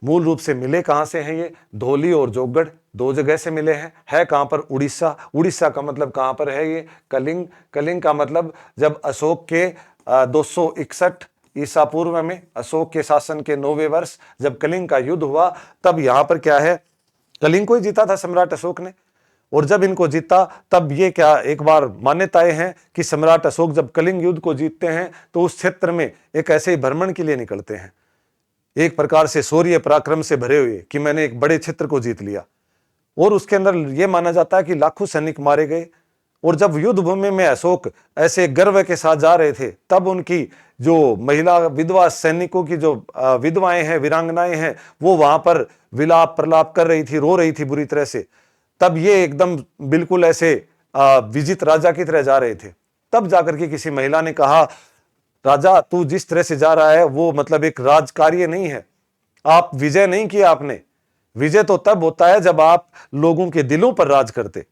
मूल रूप से मिले कहां से हैं ये, धौली और जोगढ़ दो जगह से मिले हैं। है कहां पर, उड़ीसा। उड़ीसा का मतलब कहां पर है ये, कलिंग। कलिंग का मतलब जब अशोक के 261 ईसा पूर्व में, अशोक के शासन के 9वें वर्ष जब कलिंग का युद्ध हुआ, तब यहां पर क्या है, कलिंग को ही जीता था सम्राट अशोक ने। और जब इनको जीता तब ये क्या, एक बार मान्यताएं हैं कि सम्राट अशोक जब कलिंग युद्ध को जीतते हैं तो उस क्षेत्र में एक ऐसे ही भ्रमण के लिए निकलते हैं, एक प्रकार से शौर्य पराक्रम से भरे हुए कि मैंने एक बड़े क्षेत्र को जीत लिया। और उसके अंदर यह माना जाता है कि लाखों सैनिक मारे गए। और जब युद्ध भूमि में अशोक ऐसे गर्व के साथ जा रहे थे, तब उनकी जो महिला विधवा सैनिकों की जो विधवाएं हैं, वीरांगनाएं हैं, वो वहां पर विलाप प्रलाप कर रही थी, रो रही थी बुरी तरह से। तब ये एकदम बिल्कुल ऐसे विजित राजा की तरह जा रहे थे। तब जाकर के किसी महिला ने कहा, राजा तू जिस तरह से जा रहा है वो मतलब एक राजकार्य नहीं है, आप विजय नहीं किया आपने। विजय तो तब होता है जब आप लोगों के दिलों पर राज करते।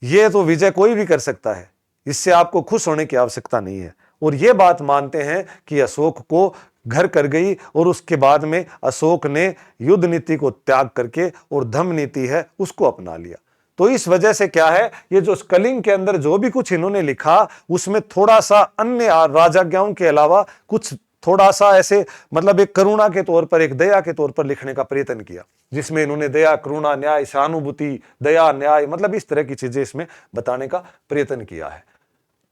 ये तो विजय कोई भी कर सकता है, इससे आपको खुश होने की आवश्यकता नहीं है। और ये बात मानते हैं कि अशोक को घर कर गई और उसके बाद में अशोक ने युद्ध नीति को त्याग करके और धम्म नीति है उसको अपना लिया। तो इस वजह से क्या है, ये जो कलिंग के अंदर जो भी कुछ इन्होंने लिखा उसमें थोड़ा सा अन्य राजाज्ञाओं के अलावा कुछ थोड़ा सा ऐसे मतलब एक करुणा के तौर पर, एक दया के तौर पर लिखने का प्रयत्न किया, जिसमें इन्होंने दया, करुणा, न्याय, सहानुभूति, दया, न्याय मतलब इस तरह की चीजें इसमें बताने का प्रयत्न किया है।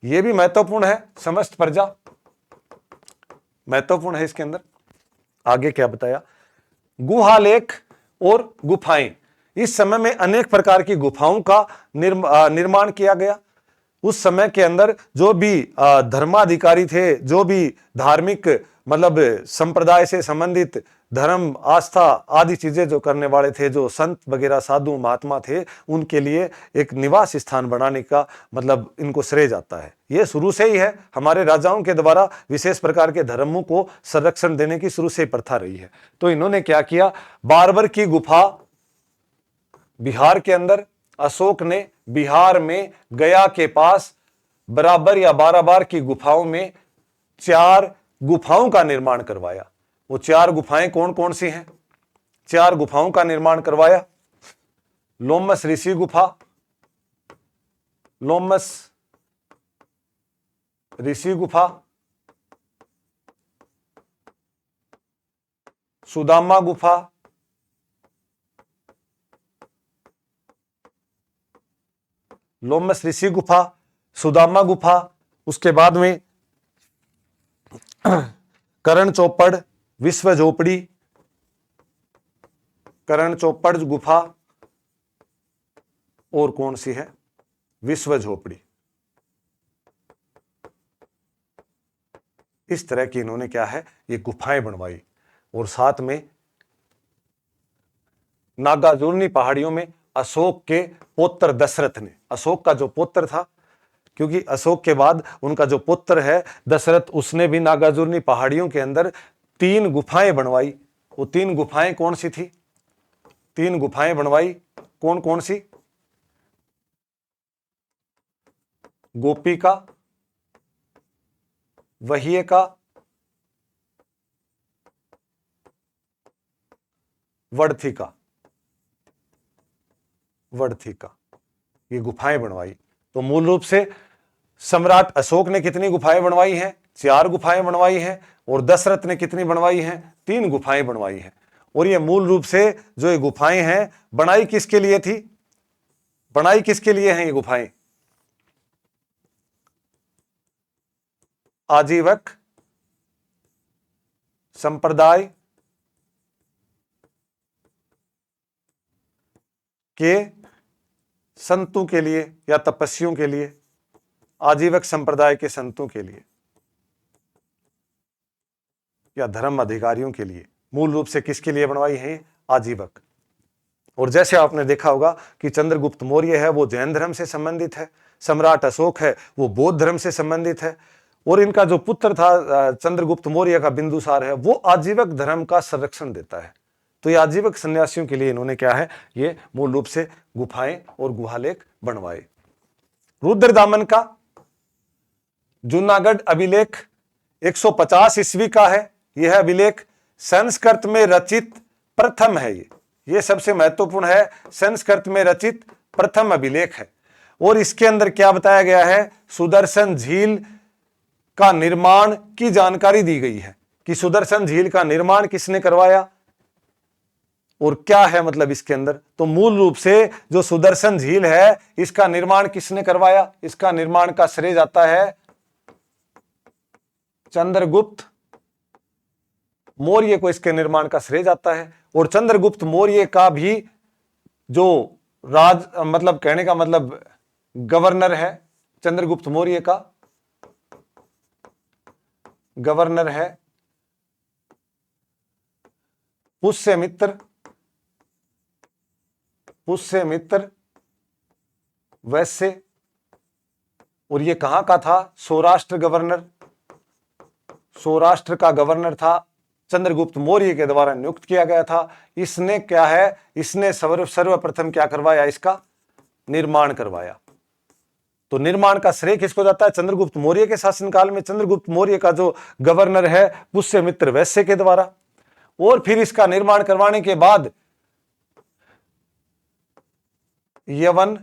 यह भी महत्वपूर्ण है, समस्त प्रजा महत्वपूर्ण है इसके अंदर। आगे क्या बताया, गुहालेख और गुफाएं। इस समय में अनेक प्रकार की गुफाओं का निर्माण किया गया। उस समय के अंदर जो भी धर्माधिकारी थे, जो भी धार्मिक मतलब संप्रदाय से संबंधित धर्म, आस्था आदि चीजें जो करने वाले थे, जो संत वगैरह साधु महात्मा थे, उनके लिए एक निवास स्थान बनाने का मतलब इनको श्रेय जाता है। यह शुरू से ही है, हमारे राजाओं के द्वारा विशेष प्रकार के धर्मों को संरक्षण देने की शुरू से ही प्रथा रही है। तो इन्होंने क्या किया, बारबर की गुफा बिहार के अंदर, अशोक ने बिहार में गया के पास बराबर या बाराबार की गुफाओं में 4 गुफाओं का निर्माण करवाया। वो 4 गुफाएं कौन कौन सी हैं, 4 गुफाओं का निर्माण करवाया। लोमस ऋषि गुफा, लोमस ऋषि गुफा, सुदामा गुफा, लोमस ऋषि गुफा, सुदामा गुफा, उसके बाद में करण चौपड़, विश्व झोपड़ी, करण चौपड़ गुफा, और कौन सी है, विश्व झोपड़ी। इस तरह की इन्होंने क्या है, ये गुफाएं बनवाई। और साथ में नागार्जुनी पहाड़ियों में अशोक के पुत्र दशरथ ने, अशोक का जो पुत्र था, क्योंकि अशोक के बाद उनका जो पुत्र है दशरथ, उसने भी नागार्जुनी पहाड़ियों के अंदर 3 गुफाएं बनवाई। वो 3 गुफाएं कौन सी थी, 3 गुफाएं बनवाई, कौन कौन सी, गोपिका, वहियका, वड़थिका, वड़थिका, ये गुफाएं बनवाई। तो मूल रूप से सम्राट अशोक ने कितनी गुफाएं बनवाई हैं, 4 गुफाएं बनवाई हैं। और दशरथ ने कितनी बनवाई हैं, 3 गुफाएं बनवाई हैं। और ये मूल रूप से जो ये गुफाएं हैं, बनाई किसके लिए थी, बनाई किसके लिए हैं ये गुफाएं, आजीवक संप्रदाय के संतों के लिए या तपस्वियों के लिए, आजीवक संप्रदाय के संतों के लिए या धर्म अधिकारियों के लिए, मूल रूप से किसके लिए बनवाई है, आजीवक। और जैसे आपने देखा होगा कि चंद्रगुप्त मौर्य है वो जैन धर्म से संबंधित है, सम्राट अशोक है वो बौद्ध धर्म से संबंधित है, और इनका जो पुत्र था चंद्रगुप्त मौर्य का बिंदुसार है, वो आजीवक धर्म का संरक्षण देता है। तो ये आजीवक सन्यासियों के लिए इन्होंने क्या है, ये मूल रूप से गुफाएं और गुहालेख बनवाए। रुद्रदामन का जूनागढ़ अभिलेख 150 ईस्वी का है। यह अभिलेख संस्कृत में रचित प्रथम है। ये सबसे महत्वपूर्ण है, संस्कृत में रचित प्रथम अभिलेख है। और इसके अंदर क्या बताया गया है, सुदर्शन झील का निर्माण की जानकारी दी गई है कि सुदर्शन झील का निर्माण किसने करवाया और क्या है मतलब इसके अंदर। तो मूल रूप से जो सुदर्शन झील है इसका निर्माण किसने करवाया, इसका निर्माण का श्रेय जाता है चंद्रगुप्त मौर्य को, इसके निर्माण का श्रेय जाता है। और चंद्रगुप्त मौर्य का भी जो राज मतलब कहने का मतलब गवर्नर है, चंद्रगुप्त मौर्य का गवर्नर है पुष्यमित्र, पुष्यमित्र वैश्य। और ये कहां का था, सौराष्ट्र गवर्नर, सौराष्ट्र का गवर्नर था, चंद्रगुप्त मौर्य के द्वारा नियुक्त किया गया था। इसने क्या है, इसने सर्वप्रथम क्या करवाया, इसका निर्माण करवाया। तो निर्माण का श्रेय किसको जाता है, चंद्रगुप्त मौर्य के शासनकाल में चंद्रगुप्त मौर्य का जो गवर्नर है पुष्यमित्र वैश्य के द्वारा। और फिर इसका निर्माण करवाने के बाद यवन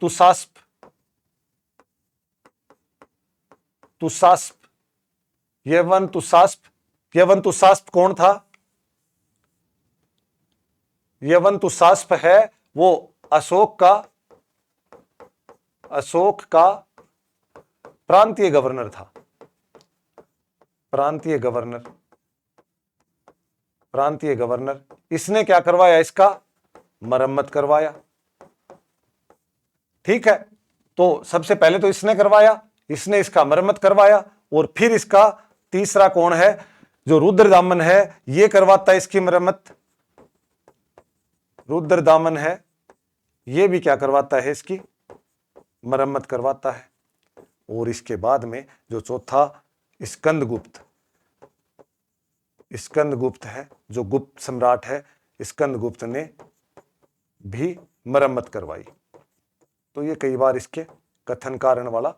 तुषास्प, यवन तुषास्प कौन था, यवन तुषास्प है वो अशोक का प्रांतीय गवर्नर था, प्रांतीय गवर्नर। इसने क्या करवाया, इसका मरम्मत करवाया। ठीक है, तो सबसे पहले तो इसने करवाया, इसने इसका मरम्मत करवाया। और फिर इसका तीसरा कौन है, जो रुद्रदामन है, ये करवाता है इसकी मरम्मत। रुद्रदामन है, ये भी क्या करवाता है, इसकी मरम्मत करवाता है। और इसके बाद में जो चौथा स्कंदगुप्त है, जो गुप्त सम्राट है, स्कंदगुप्त ने भी मरम्मत करवाई। तो ये कई बार इसके कथन कारण वाला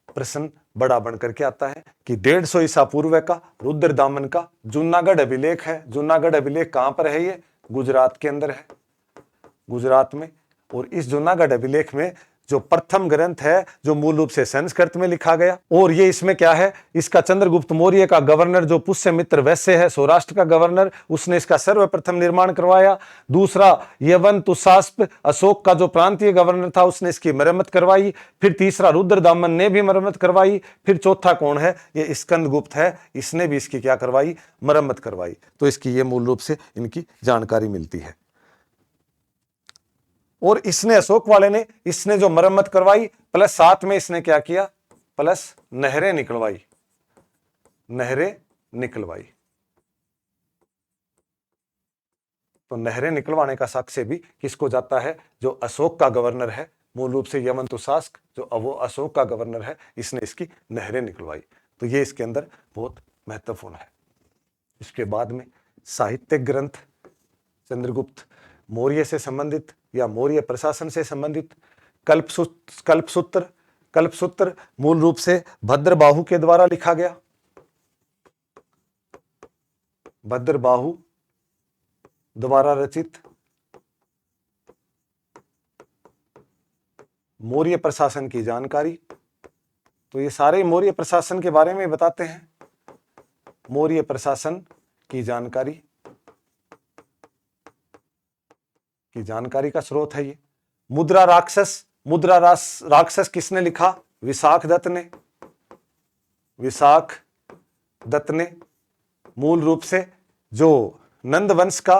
प्रश्न बड़ा बनकर के आता है कि 150 ईसा पूर्व का रुद्रदामन का जूनागढ़ अभिलेख है। जूनागढ़ अभिलेख कहां पर है, ये गुजरात के अंदर है, गुजरात में। और इस जूनागढ़ अभिलेख में जो प्रथम ग्रंथ है जो मूल रूप से संस्कृत में लिखा गया। और ये इसमें क्या है, इसका चंद्रगुप्त मौर्य का गवर्नर जो पुष्यमित्र वैश्य है, सौराष्ट्र का गवर्नर, उसने इसका सर्वप्रथम निर्माण करवाया। दूसरा यवंतुशास्प, अशोक का जो प्रांतीय गवर्नर था, उसने इसकी मरम्मत करवाई। फिर तीसरा रुद्रदामन ने भी मरम्मत करवाई। फिर चौथा कौन है, ये स्कंदगुप्त है, इसने भी इसकी क्या करवाई, मरम्मत करवाई। तो इसकी ये मूल रूप से इनकी जानकारी मिलती है। और इसने, अशोक वाले ने, इसने जो मरम्मत करवाई प्लस साथ में इसने क्या किया, प्लस नहरें निकलवाई, नहरें निकलवाई। तो नहरें निकलवाने का साक्ष्य भी किसको जाता है, जो अशोक का गवर्नर है, मूल रूप से यवंतुशास्क, जो वो अशोक का गवर्नर है, इसने इसकी नहरें निकलवाई। तो ये इसके अंदर बहुत महत्वपूर्ण है। इसके बाद में साहित्यिक ग्रंथ चंद्रगुप्त मौर्य से संबंधित या मौर्य प्रशासन से संबंधित, कल्पसूत्र। कल्पसूत्र मूल रूप से भद्रबाहु के द्वारा लिखा गया। भद्रबाहु द्वारा रचित मौर्य प्रशासन की जानकारी। तो ये सारे मौर्य प्रशासन के बारे में बताते हैं। मौर्य प्रशासन की जानकारी का स्रोत है ये। मुद्रा राक्षस, मुद्रा राक्षस किसने लिखा, विशाख दत्त ने। विशाख दत्त ने मूल रूप से जो नंद वंश का,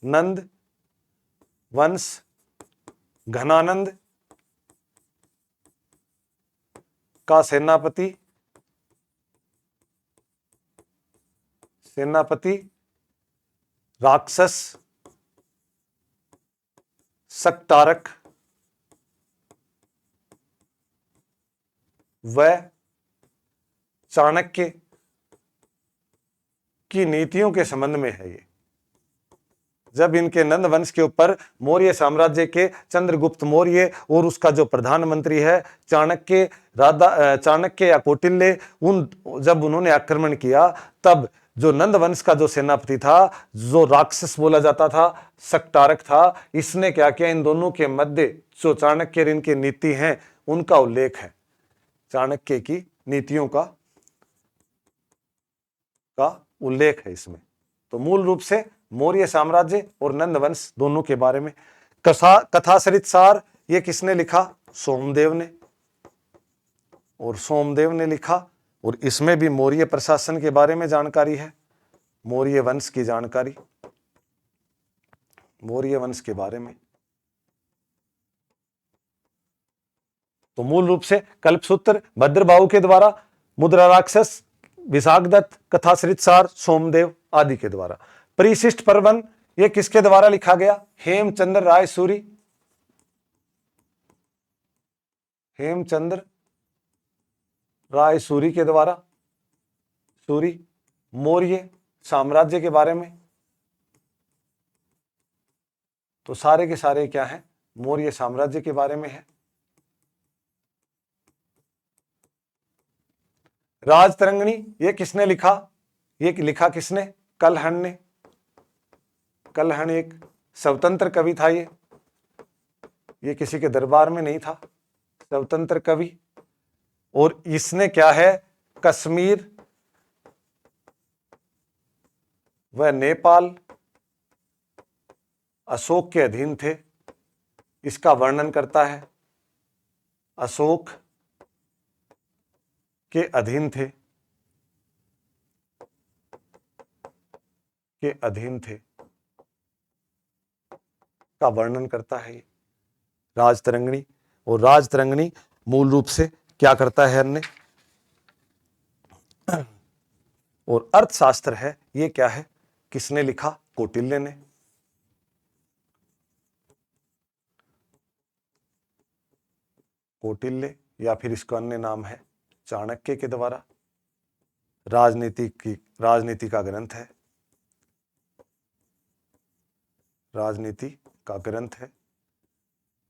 नंद वंश, घनानंद का सेनापति राक्षस सकटारक व चाणक्य की नीतियों के संबंध में है ये। जब इनके नंद वंश के ऊपर मौर्य साम्राज्य के चंद्रगुप्त मौर्य और उसका जो प्रधानमंत्री है चाणक्य या कौटिल्य, जब उन्होंने आक्रमण किया, तब जो नंद वंश का जो सेनापति था, जो राक्षस बोला जाता था, सकटारक था, इसने क्या किया, इन दोनों के मध्य जो चाणक्य और इनकी नीति हैं उनका उल्लेख है। चाणक्य की नीतियों का उल्लेख है इसमें। तो मूल रूप से मौर्य साम्राज्य और नंद वंश दोनों के बारे में। कथासरित सार ये किसने लिखा, सोमदेव ने। और सोमदेव ने लिखा, और इसमें भी मौर्य प्रशासन के बारे में जानकारी है, मौर्य वंश की जानकारी, मौर्य वंश के बारे में। तो मूल रूप से कल्पसूत्र भद्रबाहु के द्वारा, मुद्रा राक्षस विशाख दत्त, कथासरित सार सोमदेव आदि के द्वारा। परिशिष्ट पर्वन ये किसके द्वारा लिखा गया, हेमचंद्र राय सूरी। हेमचंद्र राय सूरी के द्वारा। सूरी मौर्य साम्राज्य के बारे में। तो सारे के सारे क्या है, मौर्य साम्राज्य के बारे में है। राजतरंगिणी ये किसने लिखा, ये लिखा किसने, कलहण ने। कलहण एक स्वतंत्र कवि था, ये किसी के दरबार में नहीं था, स्वतंत्र कवि। और इसने क्या है, कश्मीर व नेपाल अशोक के अधीन थे, इसका वर्णन करता है। अशोक के अधीन थे, का वर्णन करता है राजतरंगिणी। और राजतरंगिणी मूल रूप से क्या करता है अन्य, और अर्थशास्त्र है, ये क्या है, किसने लिखा, कौटिल्य ने। कौटिल्य या फिर इसका अन्य नाम है चाणक्य के द्वारा। राजनीति का ग्रंथ है, राजनीति का ग्रंथ है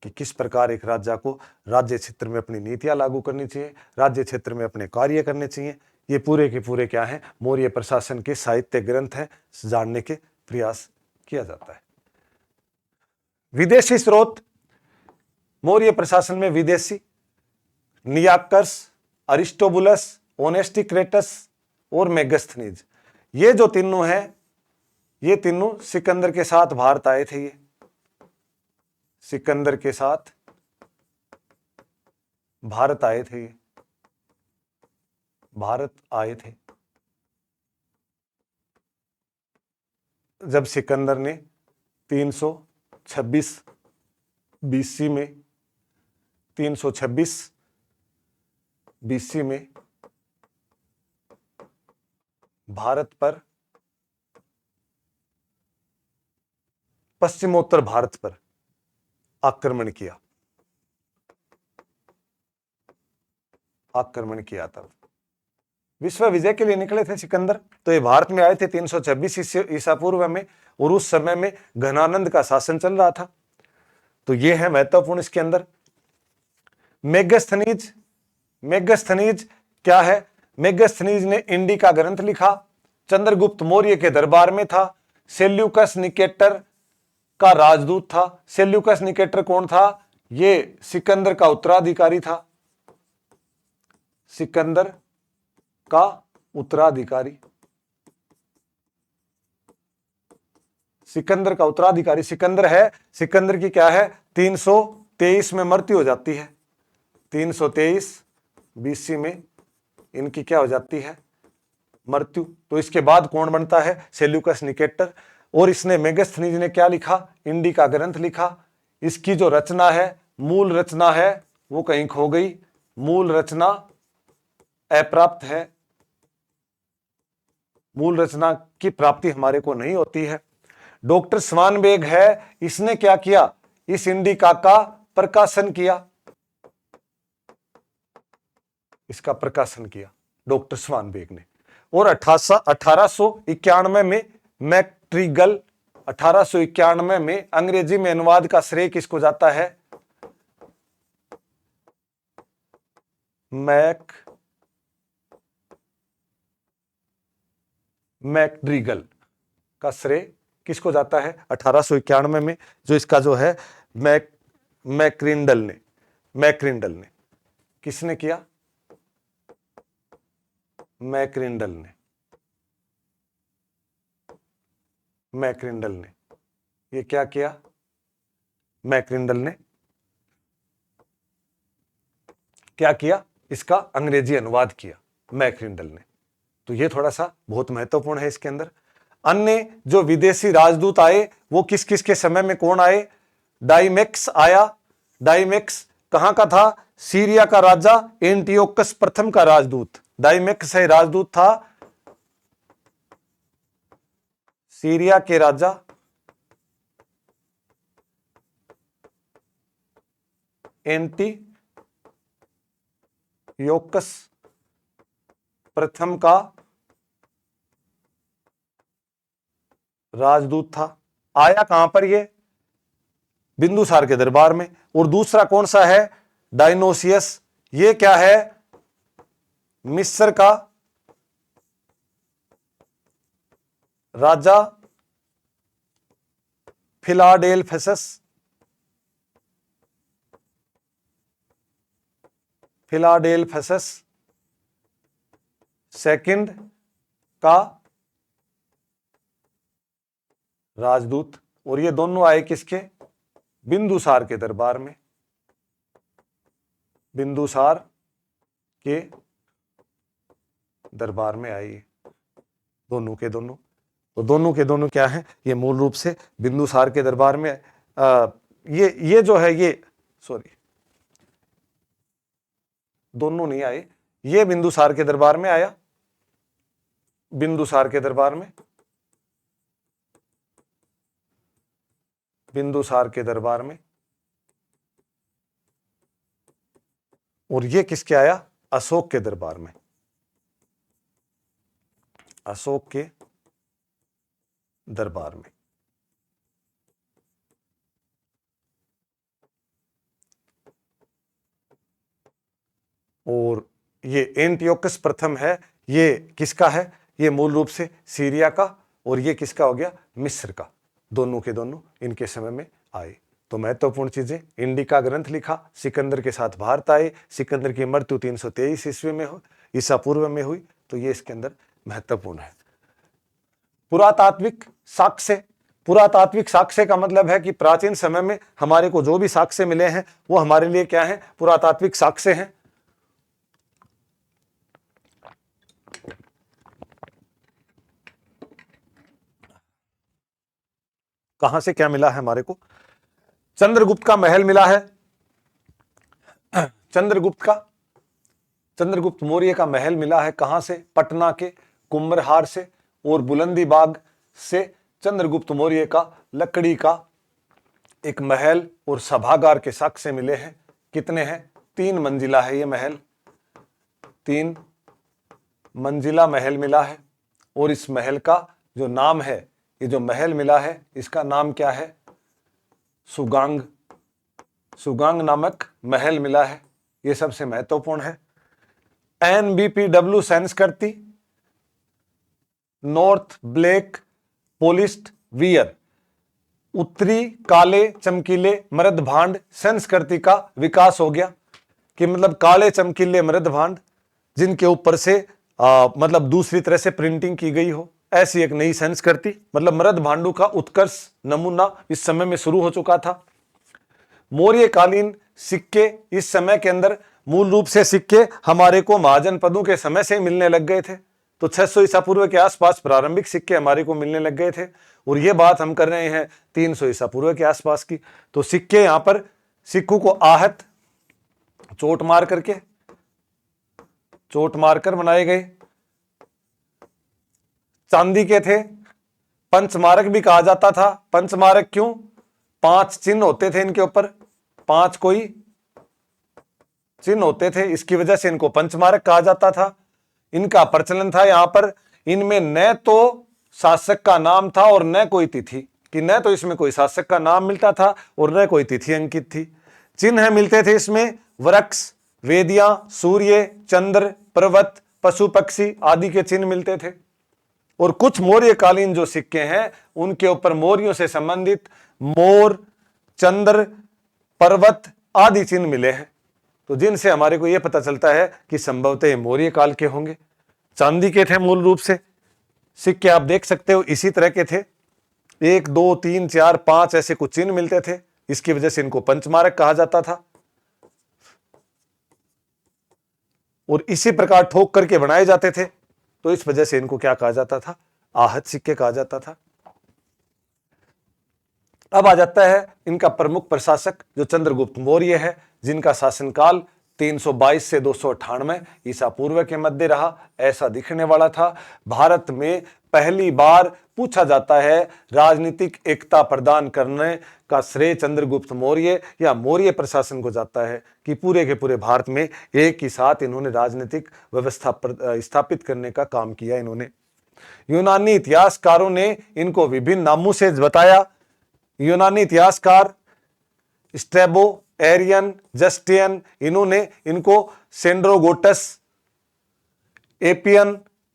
कि किस प्रकार एक राजा को राज्य क्षेत्र में अपनी नीतियां लागू करनी चाहिए, राज्य क्षेत्र में अपने कार्य करने चाहिए। ये पूरे के पूरे क्या हैं, मौर्य प्रशासन के साहित्य ग्रंथ हैं, जानने के प्रयास किया जाता है। विदेशी स्रोत मौर्य प्रशासन में विदेशी नियाकर्स, अरिस्टोबुलस, ओनेस्टिक्रेटस और मेगस्थनीज, ये जो तीनों हैं, ये तीनों सिकंदर के साथ भारत आए थे। ये सिकंदर के साथ भारत आए थे, ये भारत आए थे जब सिकंदर ने 326 बीसी में 326 बीसी में भारत पर, पश्चिमोत्तर भारत पर आक्रमण किया, आक्रमण किया। तब विश्व विजय के लिए निकले थे सिकंदर। तो ये भारत में आए थे 326 ईसा पूर्व में, और उस समय में घनानंद का शासन चल रहा था। तो ये है महत्वपूर्ण इसके अंदर। मेगस्थनीज, मेगस्थनीज क्या है? मेगस्थनीज ने इंडिका ग्रंथ लिखा, चंद्रगुप्त मौर्य के दरबार में था, सेल्यूकस निकेटर का राजदूत था। सेल्यूकस निकेटर कौन था? ये सिकंदर का उत्तराधिकारी था, सिकंदर का उत्तराधिकारी, सिकंदर का उत्तराधिकारी सिकंदर है। सिकंदर की क्या है? 323 में मृत्यु हो जाती है, 323 बीसी में इनकी क्या हो जाती है? मृत्यु। तो इसके बाद कौन बनता है? Seleucus Nicator. और इसने मेगस्थनीज ने क्या लिखा? इंडिका ग्रंथ लिखा। इसकी जो रचना है, मूल रचना है, वो कहीं खो गई, मूल रचना अप्राप्त है, मूल रचना की प्राप्ति हमारे को नहीं होती है। डॉक्टर स्वानबेग है, इसने क्या किया? इस इंडिका का प्रकाशन किया, इसका प्रकाशन किया डॉक्टर स्वानबेग ने। और 1891 में मैक्ट्रिगल, 1891 में अंग्रेजी में अनुवाद का श्रेय किसको जाता है? मैक्ट्रिगल का श्रेय किसको जाता है? 1891 में जो इसका जो है मैक्रिंडल ने किसने किया? मैक्रिंडल ने ये क्या किया? मैक्रिंडल ने क्या किया? इसका अंग्रेजी अनुवाद किया मैक्रिंडल ने। तो ये थोड़ा सा बहुत महत्वपूर्ण है इसके अंदर। अन्य जो विदेशी राजदूत आए वो किस किस के समय में कौन आए? डाइमेक्स आया। डाइमेक्स कहां का था? सीरिया का राजा एंटियोकस प्रथम का राजदूत। डाइमेक्स है राजदूत था सीरिया के राजा एंटियोकस प्रथम का राजदूत था। आया कहां पर? ये बिंदुसार के दरबार में। और दूसरा कौन सा है? डायनोसियस। ये क्या है? मिस्र का राजा फिलाडेल्फस सेकंड का राजदूत। और ये दोनों आए किसके? बिंदुसार के दरबार में, बिंदुसार के दरबार में आए दोनों के दोनों। तो दोनों के दोनों क्या है? ये मूल रूप से बिंदुसार के दरबार में ये जो है ये दोनों नहीं आए, ये बिंदुसार के दरबार में आया, बिंदुसार के दरबार में, बिंदुसार के दरबार में। और ये किसके आया? अशोक के दरबार में, अशोक के दरबार में। और ये एंटियोकस प्रथम है, ये किसका है? ये मूल रूप से सीरिया का। और ये किसका हो गया? मिस्र का। दोनों के दोनों इनके समय में आए। तो महत्वपूर्ण चीजें, इंडिका ग्रंथ लिखा, सिकंदर के साथ भारत आए, सिकंदर की मृत्यु 323 ईस्वी में ईसा पूर्व में हुई, तो ये इसके अंदर महत्वपूर्ण है। पुरातात्विक साक्ष्य, पुरातात्विक साक्ष्य का मतलब है कि प्राचीन समय में हमारे को जो भी साक्ष्य मिले हैं वो हमारे लिए क्या है, पुरातात्विक साक्ष्य हैं। कहां से क्या मिला है हमारे को? चंद्रगुप्त का महल मिला है, चंद्रगुप्त मौर्य का महल मिला है। कहां से? पटना के कुम्भरहार से और बुलंदी बाग से चंद्रगुप्त मौर्य का लकड़ी का एक महल और सभागार के साक्ष्य मिले हैं। कितने हैं? 3 मंजिला है ये महल, 3 मंजिला महल मिला है। और इस महल का जो नाम है, ये जो महल मिला है इसका नाम क्या है? सुगांग, सुगांग नामक महल मिला है। ये सबसे महत्वपूर्ण है। NBPW संस्कृति, नॉर्थ ब्लैक पॉलिश्ड वियर, उत्तरी काले चमकीले मृद भांड संस्कृति का विकास हो गया। कि मतलब काले चमकीले मृद भांड जिनके ऊपर से मतलब दूसरी तरह से प्रिंटिंग की गई हो, ऐसी एक नई संस्कृति, मतलब मृद भांडों का उत्कर्ष नमूना इस समय में शुरू हो चुका था। मौर्यकालीन सिक्के, इस समय के अंदर मूल रूप से सिक्के हमारे को महाजन पदों के समय से मिलने लग गए थे। तो 600 ईसा पूर्व के आसपास प्रारंभिक सिक्के हमारे को मिलने लग गए थे, और ये बात हम कर रहे हैं 300 ईसा पूर्व के आसपास की। तो सिक्के यहां पर सिक्कों को आहत, चोट मारकर बनाए गए। चांदी के थे, पंचमारक भी कहा जाता था। पंचमारक क्यों? 5 चिन्ह होते थे इनके ऊपर, 5 कोई चिन्ह होते थे, इसकी वजह से इनको पंचमारक कहा जाता था। इनका प्रचलन था यहां पर, इनमें न तो शासक का नाम था और न कोई तिथि, कि न तो इसमें कोई शासक का नाम मिलता था और न कोई तिथि अंकित थी। चिन्ह मिलते थे इसमें वृक्ष, वेदियां, सूर्य, चंद्र, पर्वत, पशु पक्षी आदि के चिन्ह मिलते थे। और कुछ मौर्यकालीन जो सिक्के हैं उनके ऊपर मौर्यों से संबंधित मोर, चंद्र, पर्वत आदि चिन्ह मिले हैं, तो जिनसे हमारे को यह पता चलता है कि संभवतः मौर्य काल के होंगे। चांदी के थे मूल रूप से सिक्के, आप देख सकते हो इसी तरह के थे, 1 2 3 4 5 ऐसे कुछ चिन्ह मिलते थे, इसकी वजह से इनको पंचमारक कहा जाता था। और इसी प्रकार ठोक करके बनाए जाते थे, तो इस वजह से इनको क्या कहा जाता था? आहत सिक्के कहा जाता था। अब आ जाता है इनका प्रमुख प्रशासक जो चंद्रगुप्त मौर्य है, जिनका शासनकाल 322 से 298 ईसा पूर्व के मध्य रहा, ऐसा दिखने वाला था। भारत में पहली बार पूछा जाता है राजनीतिक एकता प्रदान करने का श्रेय चंद्रगुप्त मौर्य या मौर्य प्रशासन को जाता है, कि पूरे के पूरे भारत में एक ही साथ इन्होंने राजनीतिक व्यवस्था स्थापित करने का काम किया इन्होंने। यूनानी इतिहासकारों ने इनको विभिन्न नामों से बताया। यूनानी इतिहासकार स्ट्रैबो, एरियन, जस्टियन, इन्होंने इनको सेंड्रोगोटस, एपियन,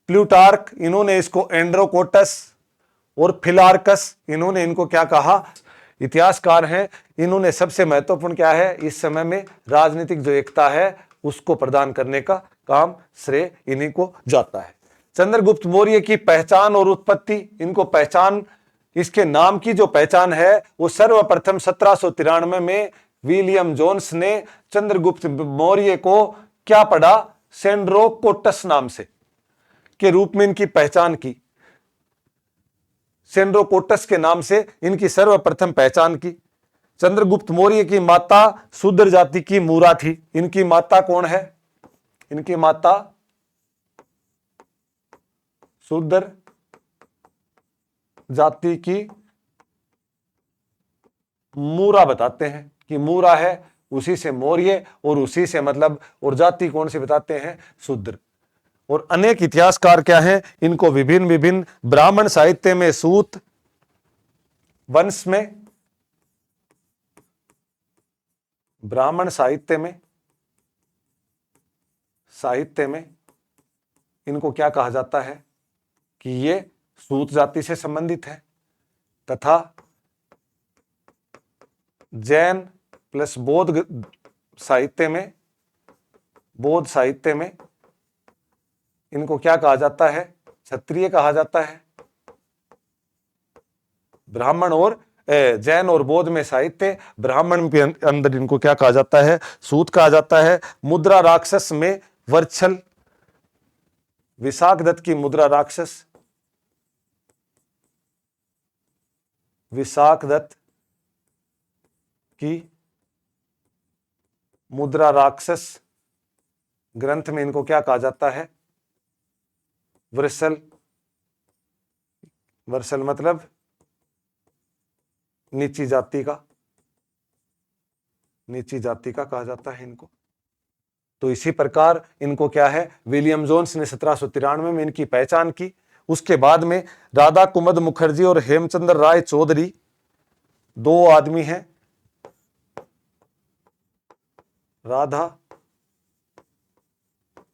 प्लूटार्क, इन्होंने इसको एंड्रोकोटस, और फिलार्कस, इन्होंने इनको क्या कहा? इतिहासकार हैं। इन्होंने सबसे महत्वपूर्ण क्या है इस समय में? राजनीतिक जो एकता है उसको प्रदान करने का काम श्रेय इन्हीं को जाता है। चंद्रगुप्त मौर्य की पहचान और उत्पत्ति, इनको पहचान, इसके नाम की जो पहचान है वो सर्वप्रथम 1793 में विलियम जोन्स ने चंद्रगुप्त मौर्य को क्या पढ़ा? सेंड्रोकोटस नाम से के रूप में इनकी पहचान की। सेंड्रोकोटस के नाम से इनकी सर्वप्रथम पहचान की। चंद्रगुप्त मौर्य की माता शूद्र जाति की मूरा थी। इनकी माता कौन है? इनकी माता शूद्र जाति की मूरा बताते हैं, कि मूरा है, उसी से मौर्य, और उसी से मतलब, और जाति कौन सी बताते हैं? शूद्र। और अनेक इतिहासकार क्या हैं? इनको विभिन्न विभिन्न ब्राह्मण साहित्य में सूत वंश में, ब्राह्मण साहित्य में इनको क्या कहा जाता है? कि ये सूत जाति से संबंधित है, तथा जैन प्लस साहित्य में बौद्ध साहित्य में इनको क्या कहा जाता है? क्षत्रिय कहा जाता है। ब्राह्मण और जैन और बौद्ध में साहित्य, ब्राह्मण के अंदर इनको क्या कहा जाता है? सूत कहा जाता है। मुद्रा राक्षस में वर्छल, विशाखदत्त की मुद्रा राक्षस, विशाखदत्त की मुद्रा राक्षस ग्रंथ में इनको क्या कहा जाता है? वृषल। वृषल मतलब नीची जाति का, नीची जाति का कहा जाता है इनको। तो इसी प्रकार इनको क्या है, विलियम जोन्स ने 1793 में इनकी पहचान की। उसके बाद में राधा कुमुद मुखर्जी और हेमचंद्र राय चौधरी दो आदमी हैं। राधा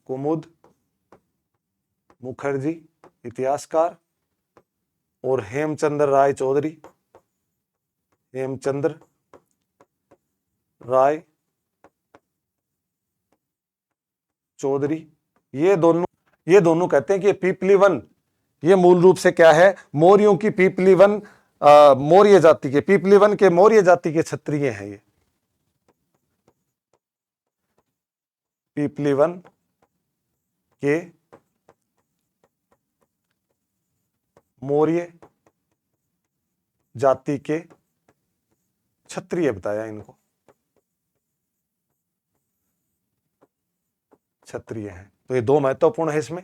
कुमुद मुखर्जी इतिहासकार और हेमचंद्र राय चौधरी, हेमचंद्र राय चौधरी, ये दोनों कहते हैं कि पीपली वन, ये मूल रूप से क्या है? मौर्यों की पीपली वन, मौर्य जाति के, पीपली वन के मौर्य जाति के क्षत्रिय हैं। ये पीपली वन के मौर्य जाति के क्षत्रिय बताया इनको, क्षत्रिय हैं। तो ये दो महत्वपूर्ण है इसमें।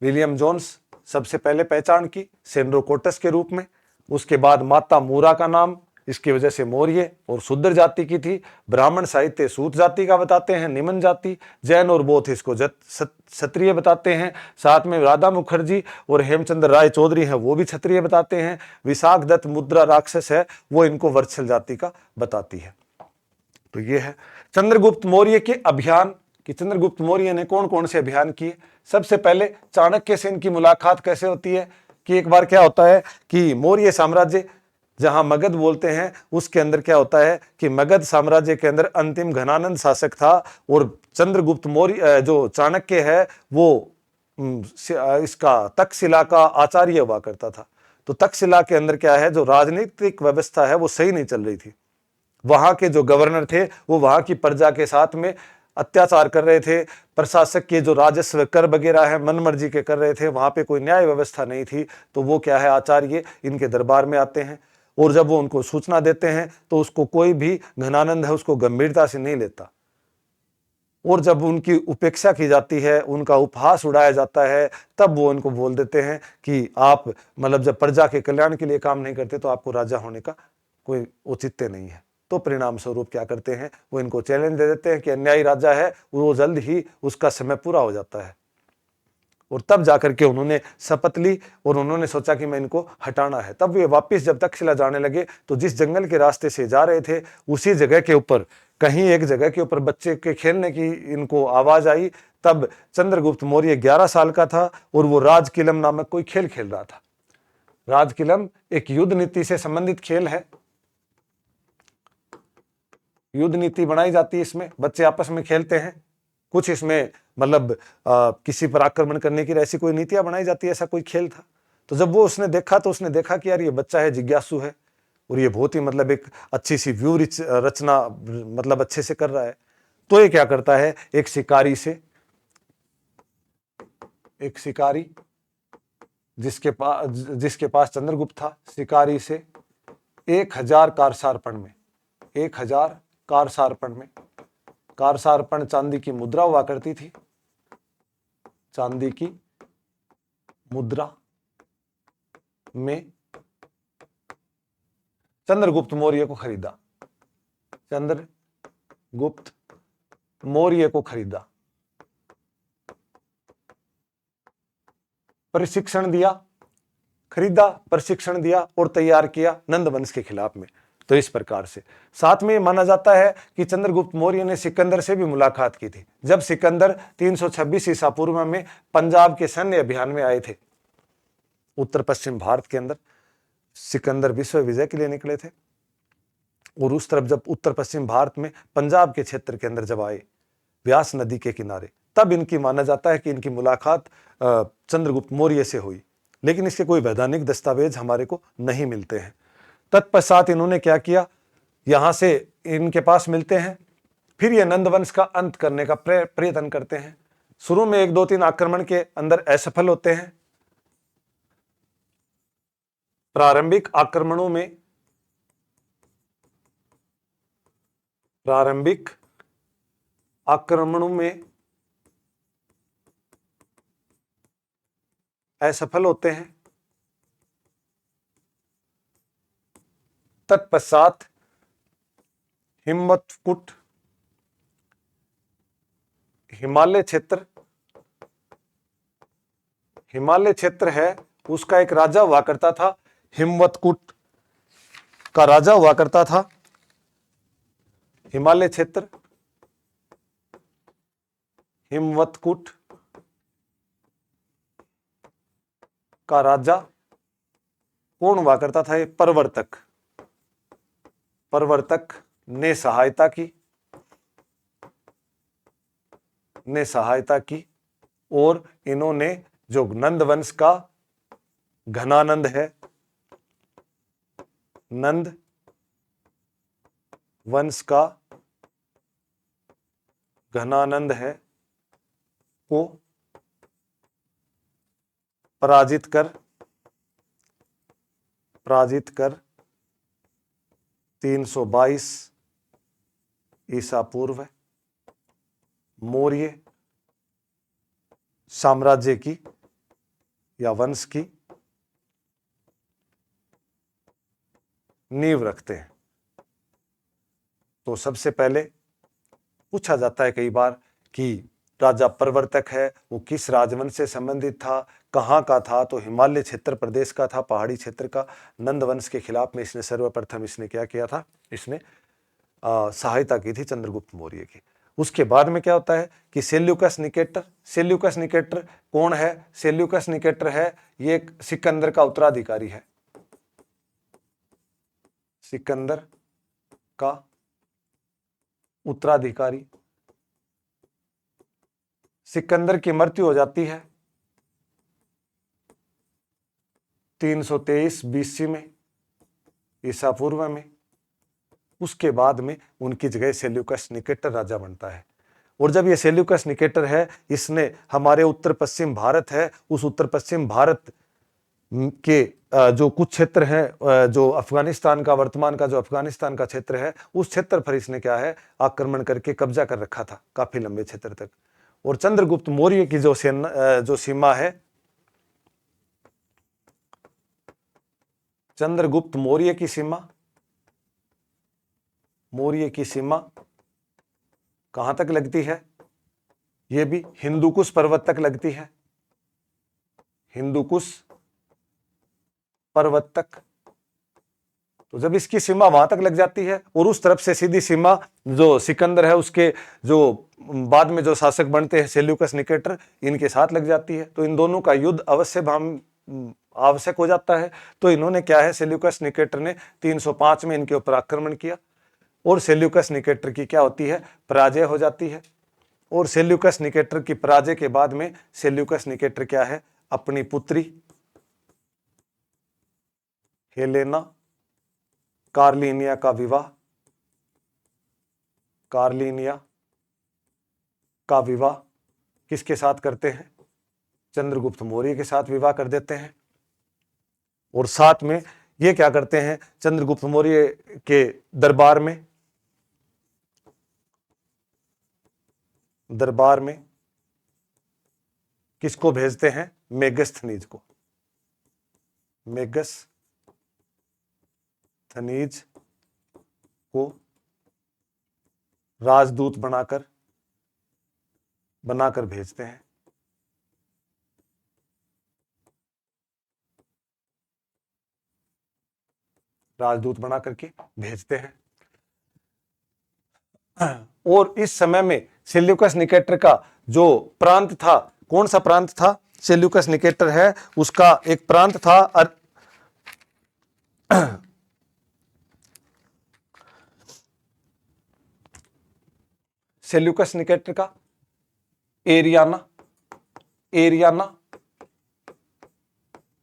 विलियम जोन्स सबसे पहले पहचान की सेनरोकोटस के रूप में, उसके बाद माता मूरा का नाम इसकी वजह से मौर्य और शूद्र जाति की थी। ब्राह्मण साहित्य सूत जाति का बताते हैं, निम्न जाति। जैन और बौद्ध इसको क्षत्रिय बताते हैं। साथ में राधा मुखर्जी और हेमचंद्र राय चौधरी हैं, वो भी क्षत्रिय बताते हैं। विशाखदत्त मुद्रा राक्षस है, वो इनको वृषल जाति का बताती है। तो ये है चंद्रगुप्त मौर्य के अभियान कि चंद्रगुप्त मौर्य ने कौन कौन से अभियान किए। सबसे पहले चाणक्य से इनकी मुलाकात कैसे होती है कि एक बार क्या होता है कि मौर्य साम्राज्य, जहां मगध बोलते हैं, उसके अंदर क्या होता है कि मगध साम्राज्य के अंदर अंतिम घनानंद शासक था और चंद्रगुप्त मौर्य जो चाणक्य है वो इसका तक्षशिला का आचार्य हुआ करता था। तो तक्षशिला के अंदर क्या है, जो राजनीतिक व्यवस्था है वो सही नहीं चल रही थी। वहां के जो गवर्नर थे वो वहां की प्रजा के साथ में अत्याचार कर रहे थे। प्रशासक के जो राजस्व कर वगैरह है मनमर्जी के कर रहे थे, वहां पे कोई न्याय व्यवस्था नहीं थी। तो वो क्या है, आचार्य इनके दरबार में आते हैं और जब वो उनको सूचना देते हैं तो उसको कोई भी घनानंद है उसको गंभीरता से नहीं लेता। और जब उनकी उपेक्षा की जाती है, उनका उपहास उड़ाया जाता है, तब वो उनको बोल देते हैं कि आप मतलब जब प्रजा के कल्याण के लिए काम नहीं करते तो आपको राजा होने का कोई औचित्य नहीं है। तो परिणाम स्वरूप क्या करते हैं, वो इनको चैलेंज दे देते हैं कि अन्यायी राजा है, वो जल्द ही उसका समय पूरा हो जाता है। और तब जाकर के उन्होंने शपथ ली और उन्होंने सोचा कि मैं इनको हटाना है। तब वे वापस जब तक्षशिला जाने लगे तो जिस जंगल के रास्ते से जा रहे थे उसी जगह के ऊपर, कहीं एक जगह के ऊपर बच्चे के खेलने की इनको आवाज आई। तब चंद्रगुप्त मौर्य 11 साल का था और वो राजकिलम नामक कोई खेल खेल रहा था। राजकिलम एक युद्ध नीति से संबंधित खेल है, युद्ध नीति बनाई जाती है इसमें, बच्चे आपस में खेलते हैं। कुछ इसमें मतलब किसी पर आक्रमण करने की ऐसी कोई नीतियां बनाई जाती है, ऐसा कोई खेल था। तो जब वो उसने देखा तो उसने देखा कि यार ये बच्चा है, जिज्ञासु है और ये बहुत ही मतलब एक अच्छी सी व्यू रचना मतलब अच्छे से कर रहा है। तो ये क्या करता है, एक शिकारी जिसके पास चंद्रगुप्त था, शिकारी से 1000 कारसारपण में, 1000 कारसारपण में, कारसारपण चांदी की मुद्रा हुआ करती थी, चांदी की मुद्रा में चंद्रगुप्त मौर्य को खरीदा, चंद्रगुप्त मौर्य को खरीदा, प्रशिक्षण दिया, खरीदा, प्रशिक्षण दिया और तैयार किया नंद वंश के खिलाफ में। तो इस प्रकार से साथ में माना जाता है कि चंद्रगुप्त मौर्य ने सिकंदर से भी मुलाकात की थी। जब सिकंदर 326 ईसा पूर्व में पंजाब के सैन्य अभियान में आए थे, उत्तर पश्चिम भारत के अंदर सिकंदर विश्व विजय के लिए निकले थे। और उस तरफ जब उत्तर पश्चिम भारत में पंजाब के क्षेत्र के अंदर जब आए व्यास नदी के किनारे, तब इनकी माना जाता है कि इनकी मुलाकात चंद्रगुप्त मौर्य से हुई, लेकिन इसके कोई वैधानिक दस्तावेज हमारे को नहीं मिलते हैं। तत्पश्चात इन्होंने क्या किया, यहां से इनके पास मिलते हैं, फिर ये नंद वंश का अंत करने का प्रयत्न करते हैं। शुरू में 1-2-3 आक्रमण के अंदर असफल होते हैं। प्रारंभिक आक्रमणों में असफल होते हैं। तत्पश्चात हिम्मतकुट हिमालय क्षेत्र है, उसका एक राजा हुआ करता था, हिम्मतकुट का राजा हुआ करता था। हिमालय क्षेत्र, हिम्मतकुट का राजा कौन हुआ करता था? ये प्रवर्तक ने सहायता की और इन्होंने जो नंद वंश का घनानंद है, नंद वंश का घनानंद है, को पराजित कर 322 ईसा पूर्व मौर्य साम्राज्य की या वंश की नींव रखते हैं। तो सबसे पहले पूछा जाता है कई बार कि राजा प्रवर्तक है वो किस राजवंश से संबंधित था, कहाँ का था? तो हिमालय क्षेत्र प्रदेश का था, पहाड़ी क्षेत्र का। नंद वंश के खिलाफ में इसने सर्वप्रथम क्या किया था? इसने सहायता की थी चंद्रगुप्त मौर्य की। उसके बाद में क्या होता है कि सेल्यूकस निकेटर कौन है? सेल्यूकस निकेटर है, ये एक सिकंदर का उत्तराधिकारी है। सिकंदर का उत्तराधिकारी। सिकंदर की मृत्यु हो जाती है 323 बीसी में, ईसा पूर्व में। उसके बाद में उनकी जगह सेल्यूकस निकेटर राजा बनता है। और जब ये सेल्यूकस निकेटर है, इसने हमारे उत्तर पश्चिम भारत है, उस उत्तर पश्चिम भारत के जो कुछ क्षेत्र हैं, जो अफगानिस्तान का वर्तमान का जो अफगानिस्तान का क्षेत्र है, उस क्षेत्र पर इसने क्या है आक्रमण करके कब्जा कर रखा था काफी लंबे क्षेत्र तक। और चंद्रगुप्त मौर्य की जो सीमा है, चंद्रगुप्त मौर्य की सीमा कहां तक लगती है? यह भी हिंदुकुश पर्वत तक लगती है। हिंदुकुश पर्वत तक। तो जब इसकी सीमा वहां तक लग जाती है और उस तरफ से सीधी सीमा जो सिकंदर है उसके जो बाद में जो शासक बनते हैं सेल्यूकस निकेटर, इनके साथ लग जाती है, तो इन दोनों का युद्ध अवश्य आवश्यक हो जाता है। तो इन्होंने क्या है, सेल्यूकस निकेटर ने 305 में इनके ऊपर आक्रमण किया और सेल्यूकस निकेटर की क्या होती है, पराजय हो जाती है। और सेल्यूकस निकेटर की पराजय के बाद में सेल्यूकस निकेटर क्या है, अपनी पुत्री हेलेना कार्लिनिया का विवाह किसके साथ करते हैं? चंद्रगुप्त मौर्य के साथ विवाह कर देते हैं। और साथ में ये क्या करते हैं, चंद्रगुप्त मौर्य के दरबार में किसको भेजते हैं? मेगस्थनीज को। मेगस्थनीज को राजदूत बनाकर भेजते हैं। राजदूत बना करके भेजते हैं। और इस समय में सेल्यूकस निकेटर का जो प्रांत था, कौन सा प्रांत था? सेल्यूकस निकेटर है, उसका एक प्रांत था सेल्यूकस निकेटर का एरियाना, एरियाना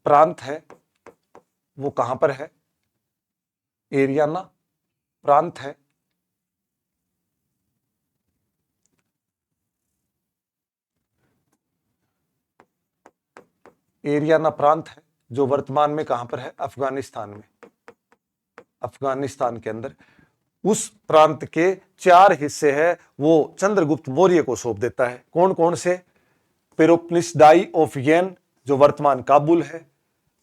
प्रांत है वो कहां पर है? एरियाना प्रांत है एरियाना प्रांत है जो वर्तमान में कहां पर है? अफगानिस्तान में, अफगानिस्तान के अंदर। उस प्रांत के 4 हिस्से हैं वो चंद्रगुप्त मौर्य को सौंप देता है। कौन कौन से? पेलोपनिसडाई ऑफ येन जो वर्तमान काबुल है,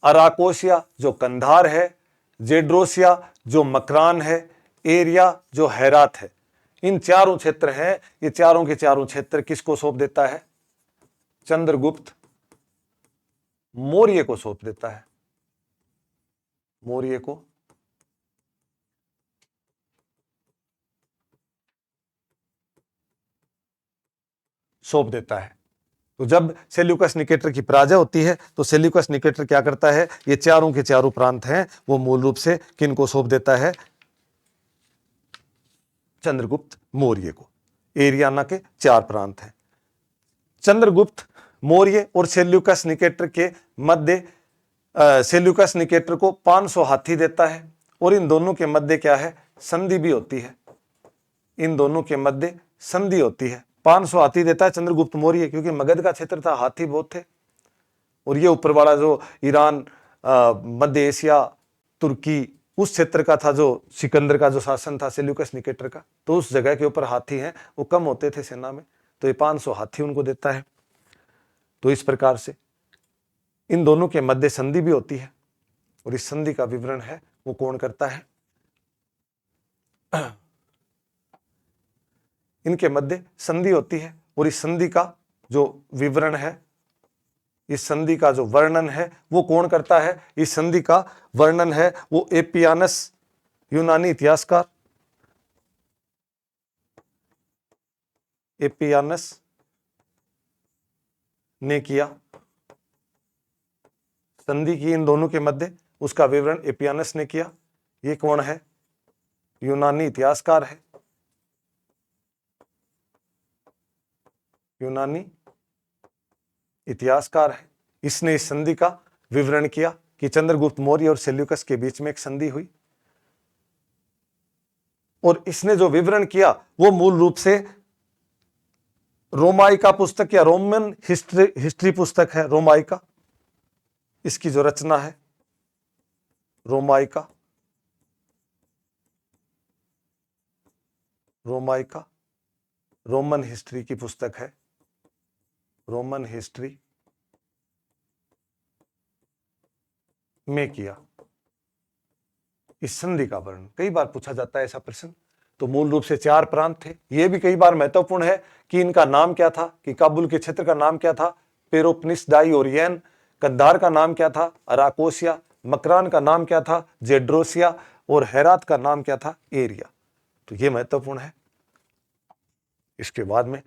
अराकोसिया जो कंधार है, जेड्रोसिया जो मकरान है, एरिया जो हेरात है। इन चारों क्षेत्र हैं, ये चारों के चारों क्षेत्र किसको सौंप देता है? चंद्रगुप्त मौर्य को सौंप देता है, मौर्य को। सौंप देता है। तो जब सेल्यूकस निकेटर की पराजय होती है तो सेल्यूकस निकेटर क्या करता है? ये चारों के चारों प्रांत हैं वो मूल रूप से किनको सौंप देता है? चंद्रगुप्त मौर्य को। एरियाना के 4 प्रांत हैं। चंद्रगुप्त मौर्य और सेल्यूकस निकेटर के मध्य सेल्यूकस निकेटर को 500 हाथी देता है और इन दोनों के मध्य क्या है? संधि भी होती है। इन दोनों के मध्य संधि होती है। 500 हाथी देता है चंद्रगुप्त मौर्य, क्योंकि मगध का क्षेत्र था, हाथी बहुत थे। और ये ऊपर वाला जो ईरान, मध्य एशिया, तुर्की, उस क्षेत्र का था जो सिकंदर का जो शासन था सेल्यूकस निकेटर का, तो उस जगह के ऊपर हाथी हैं वो कम होते थे सेना में, तो ये 500 हाथी उनको देता है। तो इस प्रकार से इन दोनों के मध्य संधि भी होती है और इस संधि का विवरण है वो कौन करता है? इनके मध्य संधि होती है और इस संधि का जो विवरण है, इस संधि का जो वर्णन है वो कौन करता है? इस संधि का वर्णन है वो एपियानस, यूनानी इतिहासकार, एपियानस ने किया। संधि की इन दोनों के मध्य, उसका विवरण एपियानस ने किया। ये कौन है? यूनानी इतिहासकार है, यूनानी इतिहासकार है। इसने इस संधि का विवरण किया कि चंद्रगुप्त मौर्य और सेल्यूकस के बीच में एक संधि हुई, और इसने जो विवरण किया वो मूल रूप से रोमाइका पुस्तक या रोमन हिस्ट्री पुस्तक है, रोमाइका। इसकी जो रचना है रोमाइका, रोमाइका रोमन हिस्ट्री की पुस्तक है, रोमन हिस्ट्री में किया इस संधि का वर्णन। कई बार पूछा जाता है ऐसा प्रश्न। तो मूल रूप से 4 प्रांत थे। यह भी कई बार महत्वपूर्ण है कि इनका नाम क्या था, कि काबुल के क्षेत्र का नाम क्या था? पेलोपनिसडाई और येन। कंधार का नाम क्या था? अराकोसिया। मकरान का नाम क्या था? जेड्रोसिया। और हेरात का नाम क्या था? एरिया। तो यह महत्वपूर्ण है। इसके बाद में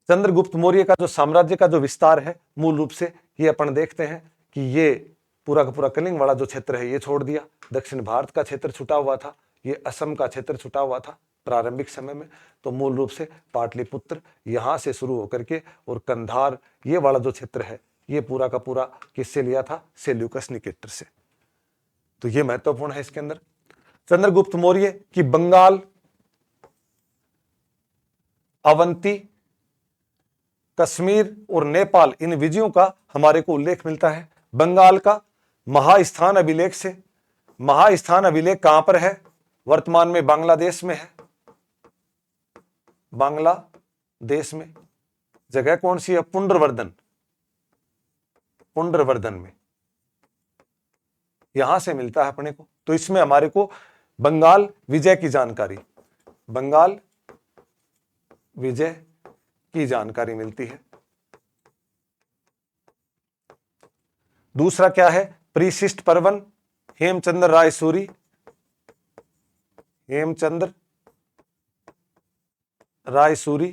चंद्रगुप्त मौर्य का जो साम्राज्य का जो विस्तार है, मूल रूप से ये अपन देखते हैं कि ये पूरा का पूरा कलिंग वाला जो क्षेत्र है ये छोड़ दिया। दक्षिण भारत का क्षेत्र छुटा हुआ था, ये असम का क्षेत्र छुटा हुआ था प्रारंभिक समय में। तो मूल रूप से पाटलिपुत्र यहां से शुरू होकर के और कंधार, ये वाला जो क्षेत्र है ये पूरा का पूरा किससे लिया था? सेल्यूकस निकेटर से। तो ये महत्वपूर्ण है। इसके अंदर चंद्रगुप्त मौर्य की बंगाल, अवंती, कश्मीर और नेपाल, इन विजयों का हमारे को उल्लेख मिलता है। बंगाल का महास्थान अभिलेख से, महास्थान अभिलेख कहां पर है? वर्तमान में बांग्लादेश में है, बांग्लादेश में। जगह कौन सी है? पुंड्रवर्धन, पुंड्रवर्धन में, यहां से मिलता है अपने को। तो इसमें हमारे को बंगाल विजय की जानकारी, बंगाल विजय की जानकारी मिलती है। दूसरा क्या है? परिशिष्ट पर्वन, हेमचंद्र रायसूरी, हेमचंद्र रायसूरी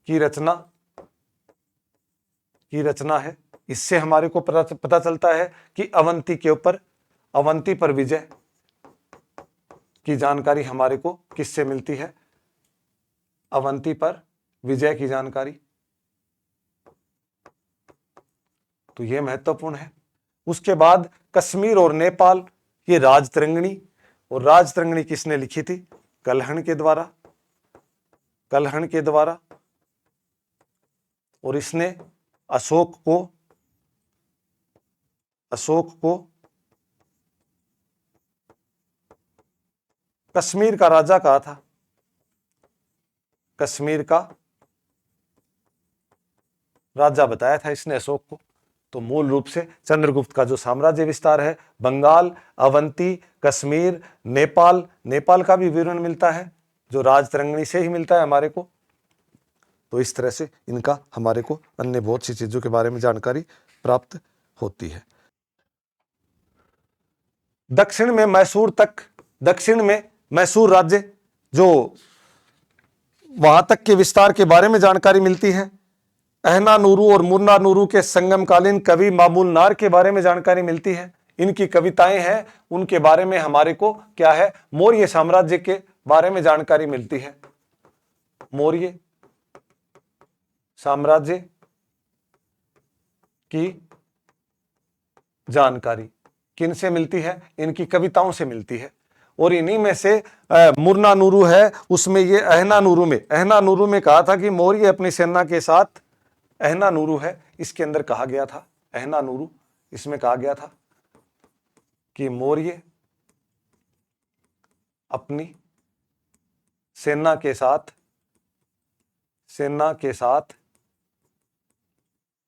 की रचना है। इससे हमारे को पता चलता है कि अवंती के ऊपर, अवंती पर विजय की जानकारी हमारे को किससे मिलती है? अवंती पर विजय की जानकारी। तो यह महत्वपूर्ण है। उसके बाद कश्मीर और नेपाल, ये राजतरंगिणी, और राजतरंगिणी किसने लिखी थी? कल्हण के द्वारा, कल्हण के द्वारा। और इसने अशोक को कश्मीर का राजा कहा था, कश्मीर का राजा बताया था इसने अशोक को। तो मूल रूप से चंद्रगुप्त का जो साम्राज्य विस्तार है, बंगाल, अवंती, कश्मीर, नेपाल, नेपाल का भी विवरण मिलता है जो राजतरंगिणी से ही मिलता है हमारे को। तो इस तरह से इनका हमारे को अन्य बहुत सी चीजों के बारे में जानकारी प्राप्त होती है। दक्षिण में मैसूर तक, दक्षिण में मैसूर राज्य, जो वहां तक के विस्तार के बारे में जानकारी मिलती है। अहनानूरू और मुन्नानूरू के संगमकालीन कवि मामूल नार के बारे में जानकारी मिलती है। इनकी कविताएं हैं, उनके बारे में हमारे को क्या है, मौर्य साम्राज्य के बारे में जानकारी मिलती है। मौर्य साम्राज्य की जानकारी किन से मिलती है? इनकी कविताओं से मिलती है। और इन्हीं में से मुन्नानूरू है, उसमें ये अहनानूरू में कहा था कि मौर्य अपनी सेना के साथ, अहनानूरू है, इसके अंदर कहा गया था, अहनानूरू, इसमें कहा गया था कि मौर्य अपनी सेना के साथ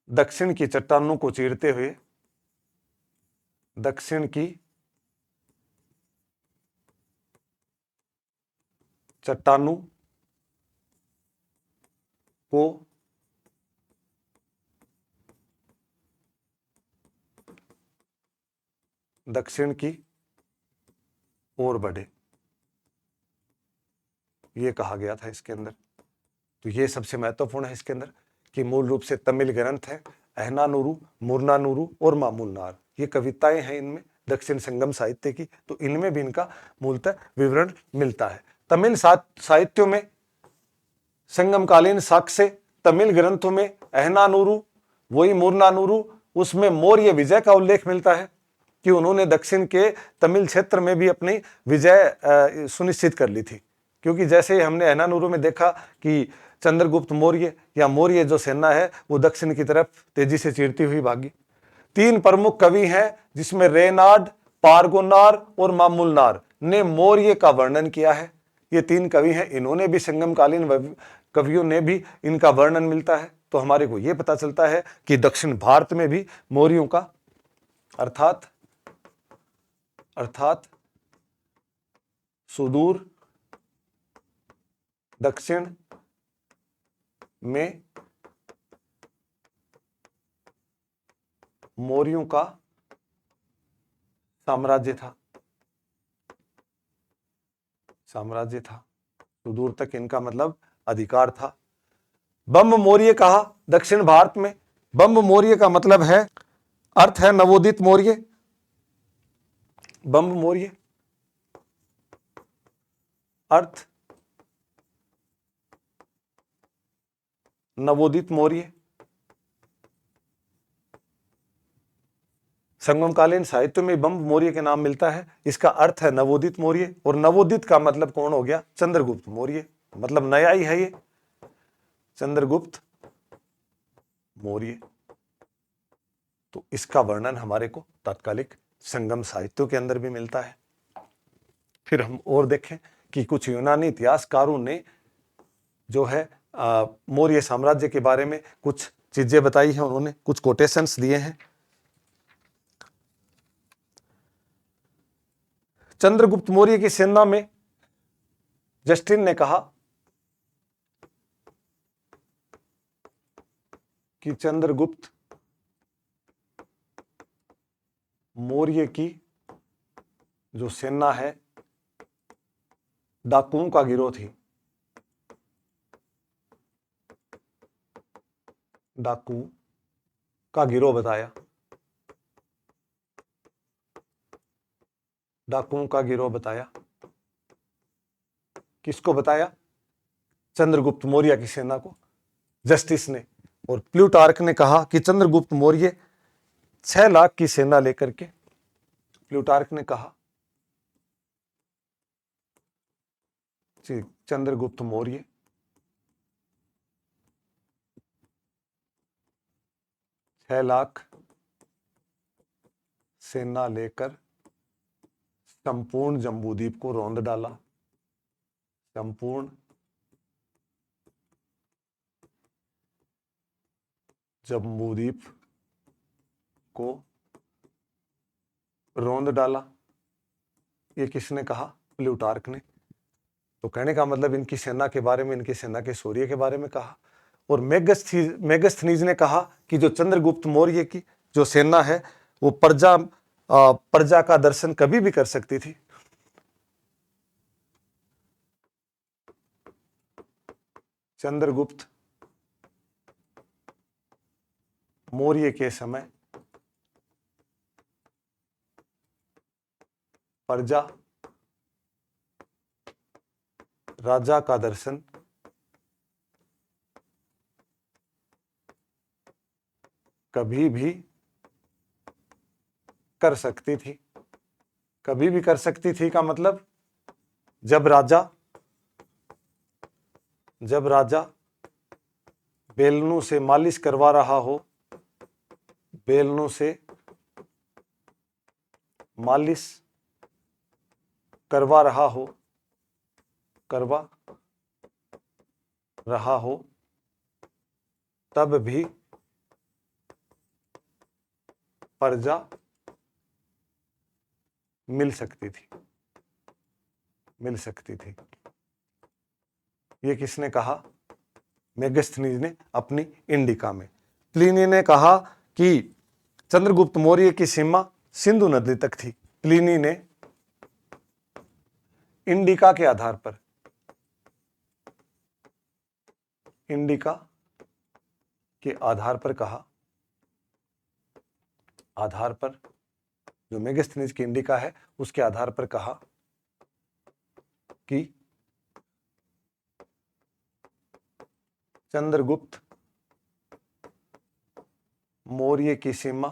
दक्षिण की चट्टानों को चीरते हुए, दक्षिण की चट्टानों को दक्षिण की ओर बढ़े, यह कहा गया था इसके अंदर। तो यह सबसे महत्वपूर्ण है इसके अंदर कि मूल रूप से तमिल ग्रंथ है, अहनानूरू, मुन्नानूरू और मामूल नार, ये कविताएं हैं इनमें दक्षिण संगम साहित्य की। तो इनमें भी इनका मूलतः विवरण मिलता है। तमिल साहित्यों में संगमकालीन साक्ष्य, तमिल ग्रंथों में अहनानूरू, वही मुन्नानूरू, उसमें मौर्य विजय का उल्लेख मिलता है कि उन्होंने दक्षिण के तमिल क्षेत्र में भी अपनी विजय सुनिश्चित कर ली थी। क्योंकि जैसे हमने अहनानूरू में देखा कि चंद्रगुप्त मौर्य या मौर्य जो सेना है वो दक्षिण की तरफ तेजी से चीरती हुई भागी। 3 प्रमुख कवि हैं जिसमें रेनाड, पारगोनार और मामूलनार ने मौर्य का वर्णन किया है। ये 3 कवि हैं, इन्होंने भी संगमकालीन कवियों ने भी इनका वर्णन मिलता है। तो हमारे को यह पता चलता है कि दक्षिण भारत में भी मौर्यों का अर्थात सुदूर दक्षिण में मौर्यों का साम्राज्य था। सुदूर तक इनका मतलब अधिकार था। बंब मौर्य कहा दक्षिण भारत में। बंब मौर्य का मतलब है, अर्थ है नवोदित मौर्य। बंब मौर्य अर्थ नवोदित मौर्य। संगमकालीन साहित्य में बंब मौर्य के नाम मिलता है, इसका अर्थ है नवोदित मौर्य। और नवोदित का मतलब कौन हो गया? चंद्रगुप्त मौर्य, मतलब नया ही है ये, चंद्रगुप्त मौर्य। तो इसका वर्णन हमारे को तात्कालिक संगम साहित्यों के अंदर भी मिलता है। फिर हम और देखें कि कुछ यूनानी इतिहासकारों ने जो है मौर्य साम्राज्य के बारे में कुछ चीजें बताई हैं, उन्होंने कुछ कोटेशंस दिए हैं। चंद्रगुप्त मौर्य की सेना में जस्टिन ने कहा कि चंद्रगुप्त मौर्य की जो सेना है डाकुओं का गिरोह थी। डाकू का गिरोह बताया, डाकुओं का गिरोह बताया। किसको बताया? चंद्रगुप्त मौर्य की सेना को, जस्टिस ने। और प्लूटार्क ने कहा कि चंद्रगुप्त मौर्य 6 लाख की सेना लेकर के, प्लूटार्क ने कहा जी चंद्रगुप्त मौर्य 6 लाख सेना लेकर संपूर्ण जम्बूद्वीप को रौंद डाला, संपूर्ण जम्बूद्वीप को रौंद डाला। ये किसने कहा? प्लूटार्क ने। तो कहने का मतलब इनकी सेना के बारे में, इनकी सेना के शौर्य के बारे में कहा। और मेगस्थनीज ने कहा कि जो चंद्रगुप्त मौर्य की जो सेना है वो प्रजा का दर्शन कभी भी कर सकती थी। चंद्रगुप्त मौर्य के समय प्रजा राजा का दर्शन कभी भी कर सकती थी। कभी भी कर सकती थी का मतलब जब राजा बेलनों से मालिश करवा रहा हो, बेलनों से मालिश करवा रहा हो तब भी प्रजा मिल सकती थी। ये किसने कहा? मेगस्थनीज ने अपनी इंडिका में। प्लिनी ने कहा कि चंद्रगुप्त मौर्य की सीमा सिंधु नदी तक थी। प्लिनी ने इंडिका के आधार पर, इंडिका के आधार पर कहा, आधार पर जो मेगस्थनीज की इंडिका है उसके आधार पर कहा कि चंद्रगुप्त मौर्य की सीमा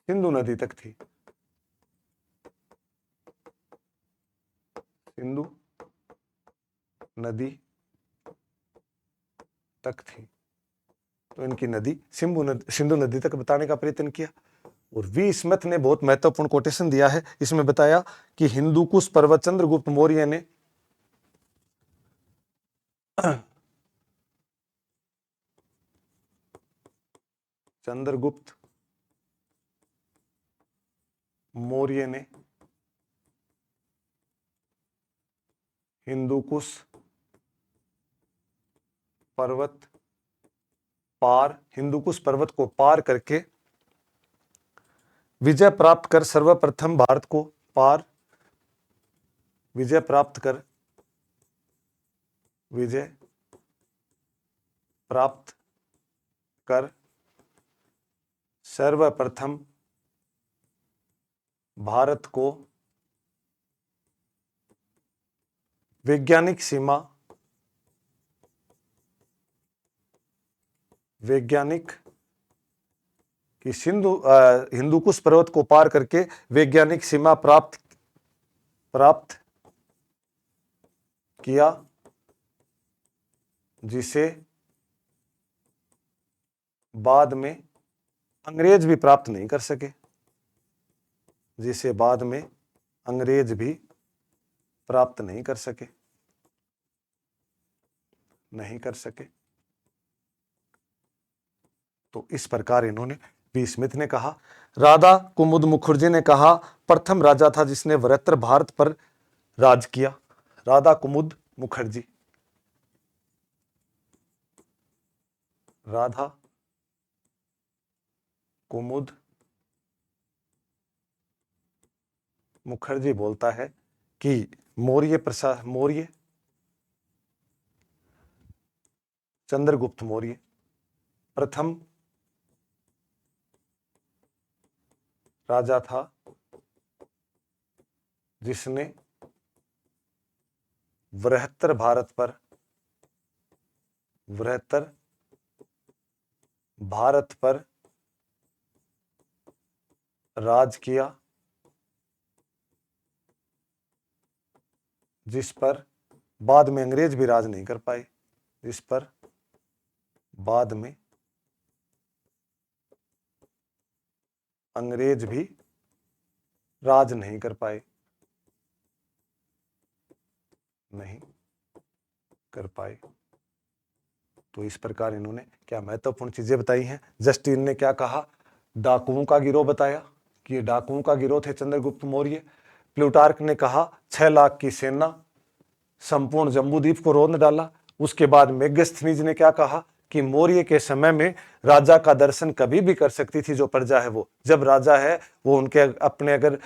सिंधु नदी तक थी। सिंधु नदी तक थी। तो इनकी नदी सिंधु नदी तक बताने का प्रयत्न किया। और वी स्मिथ ने बहुत महत्वपूर्ण कोटेशन दिया है। इसमें बताया कि हिंदुकुश पर्वत चंद्रगुप्त मौर्य ने चंद्रगुप्त मौर्य ने हिंदुकुश पर्वत को पार करके विजय प्राप्त कर सर्वप्रथम भारत को विजय प्राप्त कर सर्वप्रथम भारत को वैज्ञानिक कि हिंदुकुश पर्वत को पार करके वैज्ञानिक सीमा प्राप्त किया, जिसे बाद में अंग्रेज भी प्राप्त नहीं कर सके, जिसे बाद में अंग्रेज भी प्राप्त नहीं कर सके। तो इस प्रकार इन्होंने, वी स्मिथ ने कहा। राधा कुमुद मुखर्जी ने कहा प्रथम राजा था जिसने वृहत्तर भारत पर राज किया। राधा कुमुद मुखर्जी, राधा कुमुद मुखर्जी बोलता है कि मौर्य चंद्रगुप्त मौर्य प्रथम राजा था जिसने वृहत्तर भारत पर बृहत्तर भारत पर राज किया, जिस पर बाद में अंग्रेज भी राज नहीं कर पाए, जिस पर बाद में अंग्रेज भी राज नहीं कर पाए, नहीं कर पाए। तो इस प्रकार इन्होंने क्या महत्वपूर्ण चीजें बताई हैं। जस्टिन ने क्या कहा, डाकुओं का गिरोह बताया कि ये डाकुओं का गिरोह थे चंद्रगुप्त मौर्य। प्लूटार्क ने कहा 6 लाख की सेना संपूर्ण जम्बूद्वीप को रोंद डाला। उसके बाद मेगस्थनीज ने क्या कहा कि मौर्य के समय में राजा का दर्शन कभी भी कर सकती थी जो प्रजा है, वो जब राजा है वो उनके अपने अगर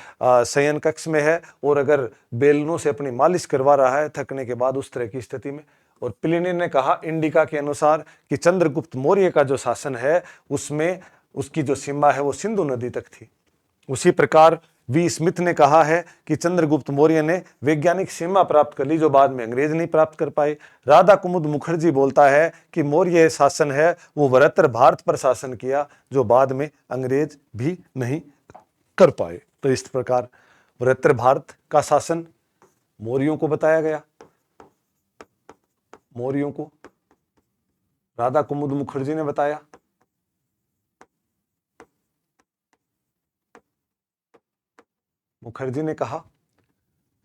शयन कक्ष में है और अगर बेलनों से अपनी मालिश करवा रहा है थकने के बाद, उस तरह की स्थिति में। और प्लिनी ने कहा इंडिका के अनुसार कि चंद्रगुप्त मौर्य का जो शासन है उसमें उसकी जो सीमा है वो सिंधु नदी तक थी। उसी प्रकार वी स्मिथ ने कहा है कि चंद्रगुप्त मौर्य ने वैज्ञानिक सीमा प्राप्त कर ली जो बाद में अंग्रेज नहीं प्राप्त कर पाए। राधा कुमुद मुखर्जी बोलता है कि मौर्य शासन है वो बृहत्तर भारत पर शासन किया जो बाद में अंग्रेज भी नहीं कर पाए। तो इस प्रकार बृहत्तर भारत का शासन मौर्यों को बताया गया, मौर्यों को राधा कुमुद मुखर्जी ने बताया। मुखर्जी ने कहा,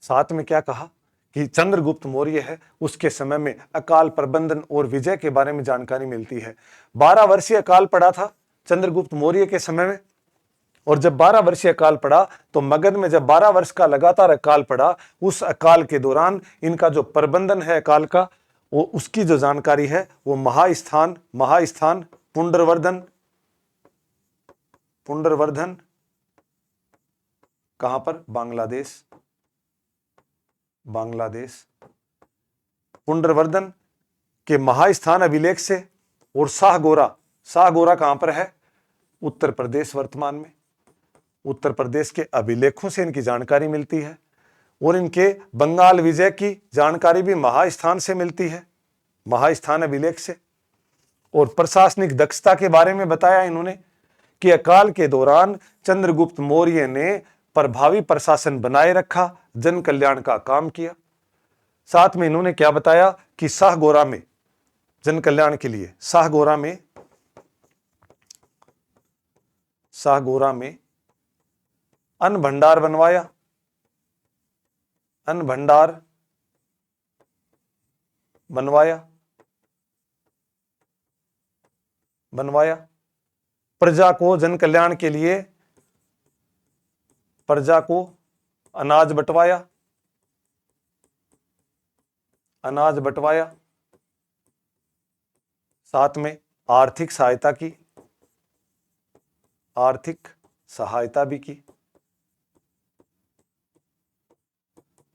साथ में क्या कहा कि चंद्रगुप्त मौर्य है उसके समय में अकाल प्रबंधन और विजय के बारे में जानकारी मिलती है। 12 वर्षीय अकाल पड़ा था चंद्रगुप्त मौर्य के समय में, और जब 12 वर्षीय अकाल पड़ा तो मगध में जब 12 वर्ष का लगातार अकाल पड़ा, उस अकाल के दौरान इनका जो प्रबंधन है अकाल का, वो उसकी जो जानकारी है वो महास्थान पुंडरवर्धन कहां पर, बांग्लादेश पुंडरवर्धन के महास्थान अभिलेख से, और शाहगोरा कहां पर है, उत्तर प्रदेश, वर्तमान में उत्तर प्रदेश के अभिलेखों से इनकी जानकारी मिलती है। और इनके बंगाल विजय की जानकारी भी महास्थान से मिलती है, महास्थान अभिलेख से। और प्रशासनिक दक्षता के बारे में बताया इन्होंने कि अकाल के दौरान चंद्रगुप्त मौर्य ने प्रभावी प्रशासन बनाए रखा, जन कल्याण का काम किया। साथ में इन्होंने क्या बताया कि शाहगोरा में जन कल्याण के लिए शाहगोरा में अन्न भंडार बनवाया। प्रजा को जन कल्याण के लिए प्रजा को अनाज बंटवाया। साथ में आर्थिक सहायता भी की।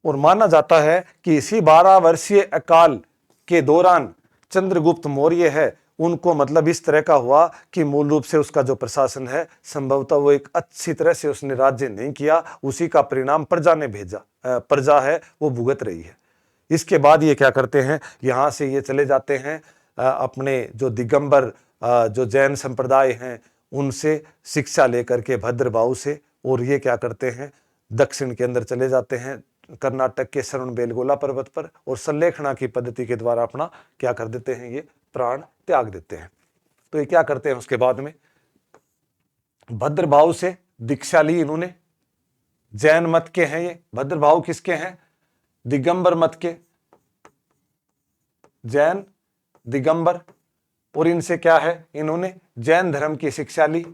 और माना जाता है कि इसी 12 वर्षीय अकाल के दौरान चंद्रगुप्त मौर्य है उनको मतलब इस तरह का हुआ कि मूल रूप से उसका जो प्रशासन है संभवतः वो एक अच्छी तरह से उसने राज्य नहीं किया, उसी का परिणाम प्रजा है वो भुगत रही है। इसके बाद ये क्या करते हैं, यहाँ से ये चले जाते हैं अपने जो दिगंबर जो जैन संप्रदाय हैं उनसे शिक्षा लेकर के भद्रबाहु से, और ये क्या करते हैं दक्षिण के अंदर चले जाते हैं कर्नाटक के श्रवणबेलगोला पर्वत पर, और संलेखना की पद्धति के द्वारा अपना क्या कर देते हैं, ये प्राण त्याग देते हैं। तो ये क्या करते हैं उसके बाद में भद्रबाहु से दीक्षा ली इन्होंने। जैन मत के हैं ये, भद्रबाहु किसके हैं, दिगंबर मत के, जैन दिगंबर। और इनसे क्या है, इन्होंने जैन धर्म की शिक्षा ली,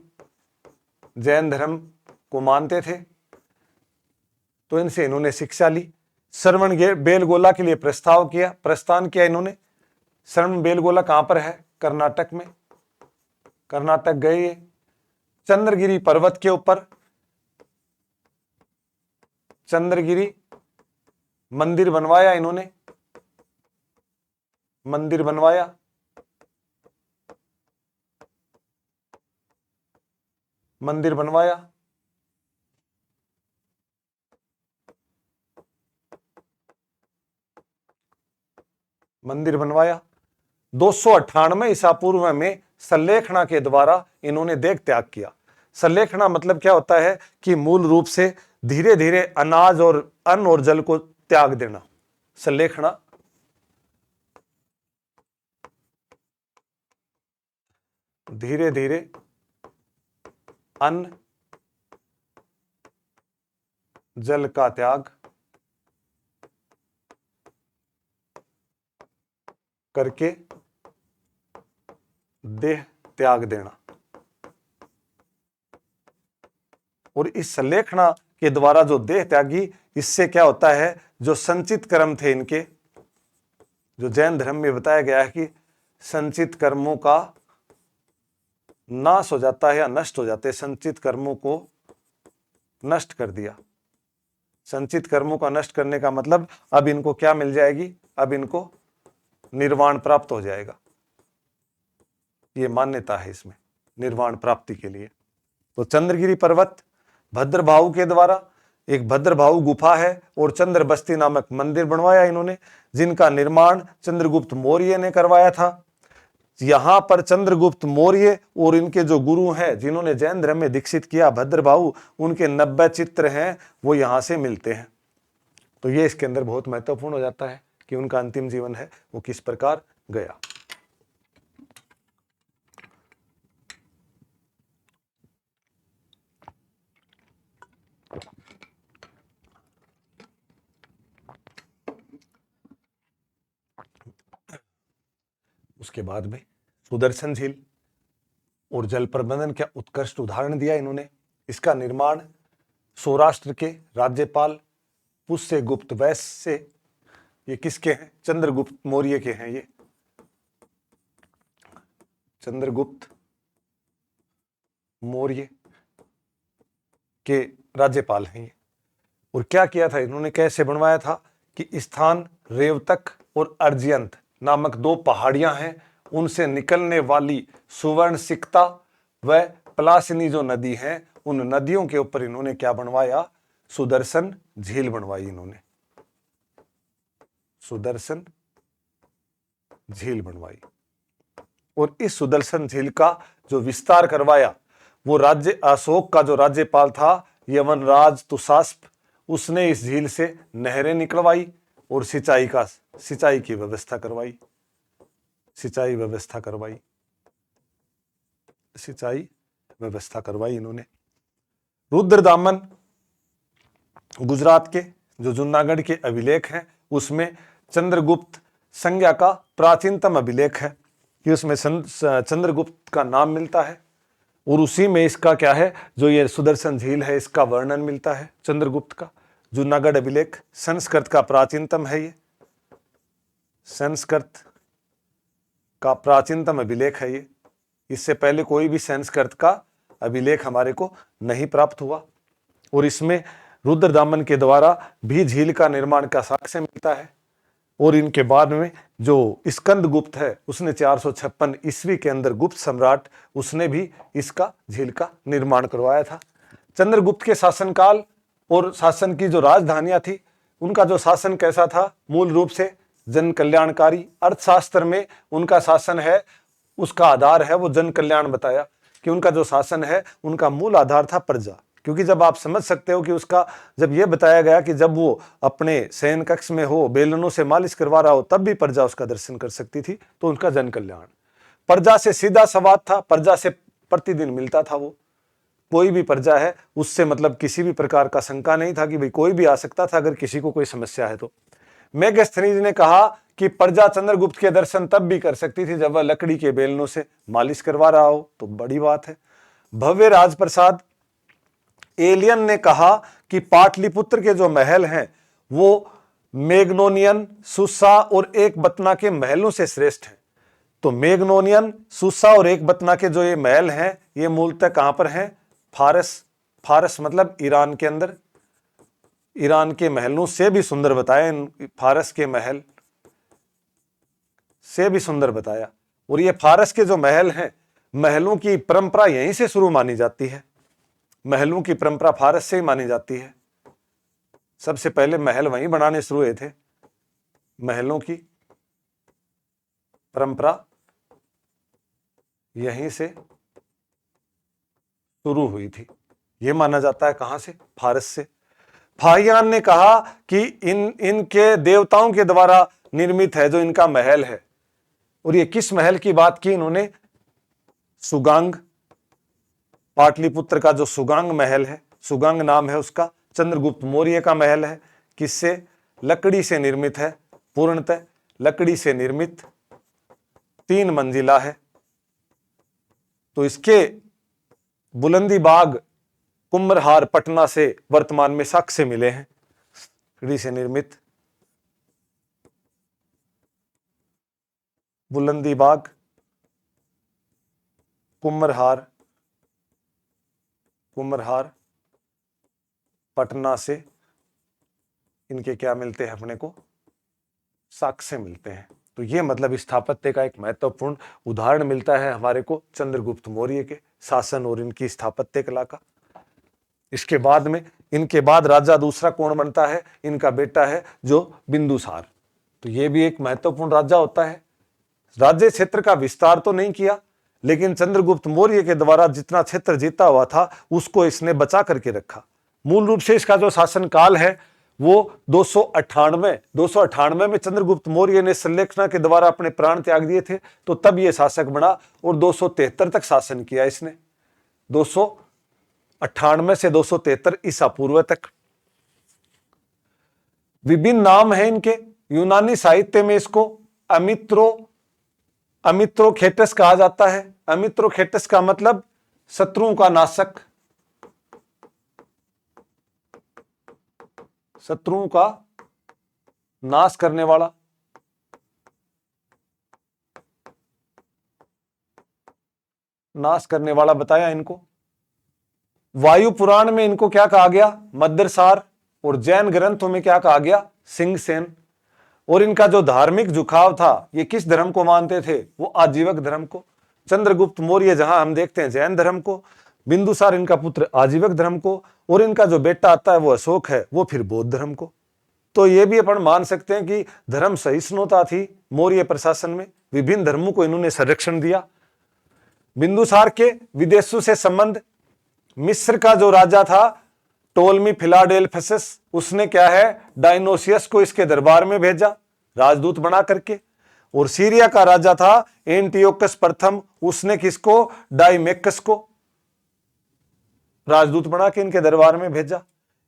जैन धर्म को मानते थे तो इनसे इन्होंने शिक्षा ली। श्रवण बेलगोला के लिए प्रस्थान किया इन्होंने। श्रवण बेलगोला कहां पर है, कर्नाटक में, कर्नाटक गए। चंद्रगिरी पर्वत के ऊपर चंद्रगिरी मंदिर बनवाया इन्होंने, मंदिर बनवाया। 298 ईसा पूर्व में सल्लेखना के द्वारा इन्होंने देह त्याग किया। सल्लेखना मतलब क्या होता है कि मूल रूप से धीरे धीरे अनाज और अन्न और जल को त्याग देना। सल्लेखना धीरे धीरे अन्न जल का त्याग करके देह त्याग देना। और इस सल्लेखना के द्वारा जो देह त्यागी, इससे क्या होता है, जो संचित कर्म थे इनके, जो जैन धर्म में बताया गया है कि संचित कर्मों का नाश हो जाता है या नष्ट हो जाते हैं, संचित कर्मों को नष्ट कर दिया। संचित कर्मों का नष्ट करने का मतलब अब इनको क्या मिल जाएगी, अब इनको निर्वाण प्राप्त हो जाएगा। ये मान्यता है इसमें निर्वाण प्राप्ति के लिए। तो चंद्रगिरी पर्वत भद्रभाऊ के द्वारा, एक भद्रभाऊ गुफा है और चंद्र बस्ती नामक मंदिर बनवाया इन्होंने, जिनका निर्माण चंद्रगुप्त मौर्य ने करवाया था। यहां पर चंद्रगुप्त मौर्य और इनके जो गुरु हैं जिन्होंने जैन धर्म में दीक्षित किया भद्रभाऊ, उनके 90 चित्र हैं वो यहां से मिलते हैं। तो ये इसके अंदर बहुत महत्वपूर्ण हो जाता है कि उनका अंतिम जीवन है वो किस प्रकार गया। उसके बाद में सुदर्शन झील और जल प्रबंधन का उत्कृष्ट उदाहरण दिया इन्होंने। इसका निर्माण सौराष्ट्र के राज्यपाल पुष्यगुप्त वैश्य से, ये किसके हैं, चंद्रगुप्त मौर्य के हैं। ये चंद्रगुप्त मौर्य के राज्यपाल हैं ये। और क्या किया था इन्होंने, कैसे बनवाया था कि स्थान रेवतक और अर्जियंत नामक 2 पहाड़ियां हैं, उनसे निकलने वाली सुवर्ण सिकता व पलासिनी जो नदी है, उन नदियों के ऊपर इन्होंने क्या बनवाया, सुदर्शन झील बनवाई इन्होंने, सुदर्शन झील बनवाई। और इस सुदर्शन झील का जो विस्तार करवाया वो राज्य अशोक का जो राज्यपाल था यवनराज तुषास्प, उसने इस झील से नहरें निकलवाई और सिंचाई की व्यवस्था करवाई, सिंचाई व्यवस्था करवाई इन्होंने। रुद्रदामन गुजरात के जो जूनागढ़ के अभिलेख हैं उसमें चंद्रगुप्त संज्ञा का प्राचीनतम अभिलेख है कि उसमें चंद्रगुप्त का नाम मिलता है और उसी में इसका क्या है, जो ये सुदर्शन झील है इसका वर्णन मिलता है चंद्रगुप्त का। जूनागढ़ अभिलेख संस्कृत का प्राचीनतम है, ये संस्कृत का प्राचीनतम अभिलेख है ये। इससे पहले कोई भी संस्कृत का अभिलेख हमारे को नहीं प्राप्त हुआ। और इसमें रुद्रदामन के द्वारा भी झील का निर्माण का साक्ष्य मिलता है। और इनके बाद में जो स्कंदगुप्त है उसने 456 ईस्वी के अंदर, गुप्त सम्राट, उसने भी इसका झील का निर्माण करवाया था। चंद्रगुप्त के शासनकाल और शासन की जो राजधानियां थी उनका जो शासन कैसा था, मूल रूप से जन कल्याणकारी। अर्थशास्त्र में उनका शासन है, उसका आधार है वो जन कल्याण बताया कि उनका जो शासन है उनका मूल आधार था प्रजा। क्योंकि जब आप समझ सकते हो कि उसका, जब ये बताया गया कि जब वो अपने शयन कक्ष में हो, बेलनों से मालिश करवा रहा हो, तब भी प्रजा उसका दर्शन कर सकती थी, तो उनका जन कल्याण। प्रजा से सीधा संवाद था, प्रजा से प्रतिदिन मिलता था वो, कोई भी प्रजा है उससे मतलब किसी भी प्रकार का शंका नहीं था कि भाई कोई भी आ सकता था अगर किसी को कोई समस्या है तो। मेगस्थनीज ने कहा कि प्रजा चंद्रगुप्त के दर्शन तब भी कर सकती थी जब वह लकड़ी के बेलनों से मालिश करवा रहा हो, तो बड़ी बात है। भव्य राजप्रसाद एलियन ने कहा कि पाटलिपुत्र के जो महल हैं वो मेगनोनियन, सुसा और एक बतना के महलों से श्रेष्ठ हैं। तो मेगनोनियन, सुसा और एक बतना के जो ये महल हैं ये मूलतः कहां पर हैं, फारस मतलब ईरान के अंदर। ईरान के महलों से भी सुंदर बताया, फारस के महल से भी सुंदर बताया। और ये फारस के जो महल हैं, महलों की परंपरा यहीं से शुरू मानी जाती है, महलों की परंपरा फारस से ही मानी जाती है। सबसे पहले महल वहीं बनाने शुरू हुए थे, महलों की परंपरा यहीं से शुरू हुई थी। यह माना जाता है कहां से? फारस से। फाहियान ने कहा कि इनके देवताओं के द्वारा निर्मित है जो इनका महल है। और ये किस महल की बात की इन्होंने? सुगांग, पाटलिपुत्र का जो सुगांग महल है, सुगांग नाम है उसका, चंद्रगुप्त मौर्य का महल है। किससे? लकड़ी से निर्मित है, पूर्णतः लकड़ी से निर्मित, 3 मंजिला है। तो इसके बुलंदी बाग कुम्भरहार पटना से वर्तमान में साक्ष्य मिले हैं, लकड़ी से निर्मित बुलंदी बाग कुम्भरहार पटना से इनके क्या मिलते हैं अपने को? साक्ष्य मिलते हैं। तो ये मतलब स्थापत्य का एक महत्वपूर्ण उदाहरण मिलता है हमारे को चंद्रगुप्त मौर्य के शासन और इनकी स्थापत्य कला का। इसके बाद में, इनके बाद राजा दूसरा कौन बनता है? इनका बेटा है जो बिंदुसार। तो ये भी एक महत्वपूर्ण राजा होता है। राज्य क्षेत्र का विस्तार तो नहीं किया, लेकिन चंद्रगुप्त मौर्य के द्वारा जितना क्षेत्र जीता हुआ था उसको इसने बचा करके रखा। मूल रूप से इसका जो शासनकाल है वो 298 में चंद्रगुप्त मौर्य ने संलेखना के द्वारा अपने प्राण त्याग दिए थे, तो तब ये शासक बना और 273 तक शासन किया इसने। 298 से 273 ईसा पूर्व तक। विभिन्न नाम है इनके। यूनानी साहित्य में इसको अमित्रोखेटस कहा जाता है। अमित्रोखेटस का मतलब शत्रुओं का नाशक, शत्रुओं का नाश करने वाला। बताया इनको। वायु पुराण में इनको क्या कहा गया? मद्रसार। और जैन ग्रंथों में क्या कहा गया? सिंहसेन। और इनका जो धार्मिक झुकाव था, ये किस धर्म को मानते थे? वो आजीवक धर्म को। चंद्रगुप्त मौर्य जहां हम देखते हैं जैन धर्म को, बिंदुसार इनका पुत्र आजीवक धर्म को, और इनका जो बेटा आता है वो अशोक है, वो फिर बौद्ध धर्म को। तो ये भी अपन मान सकते हैं कि धर्म सहिष्णुता थी मौर्य प्रशासन में। विभिन्न धर्मों को इन्होंने संरक्षण दिया। बिंदुसार के विदेशों से संबंध, मिस्र का जो राजा था टोलमी फिलाडेल्फस, उसने क्या है? डायनोसियस को इसके दरबार में भेजा राजदूत बना करके। और सीरिया का राजा था एंटियोकस प्रथम, उसने किसको? डाइमेकस को राजदूत बना के इनके दरबार में भेजा।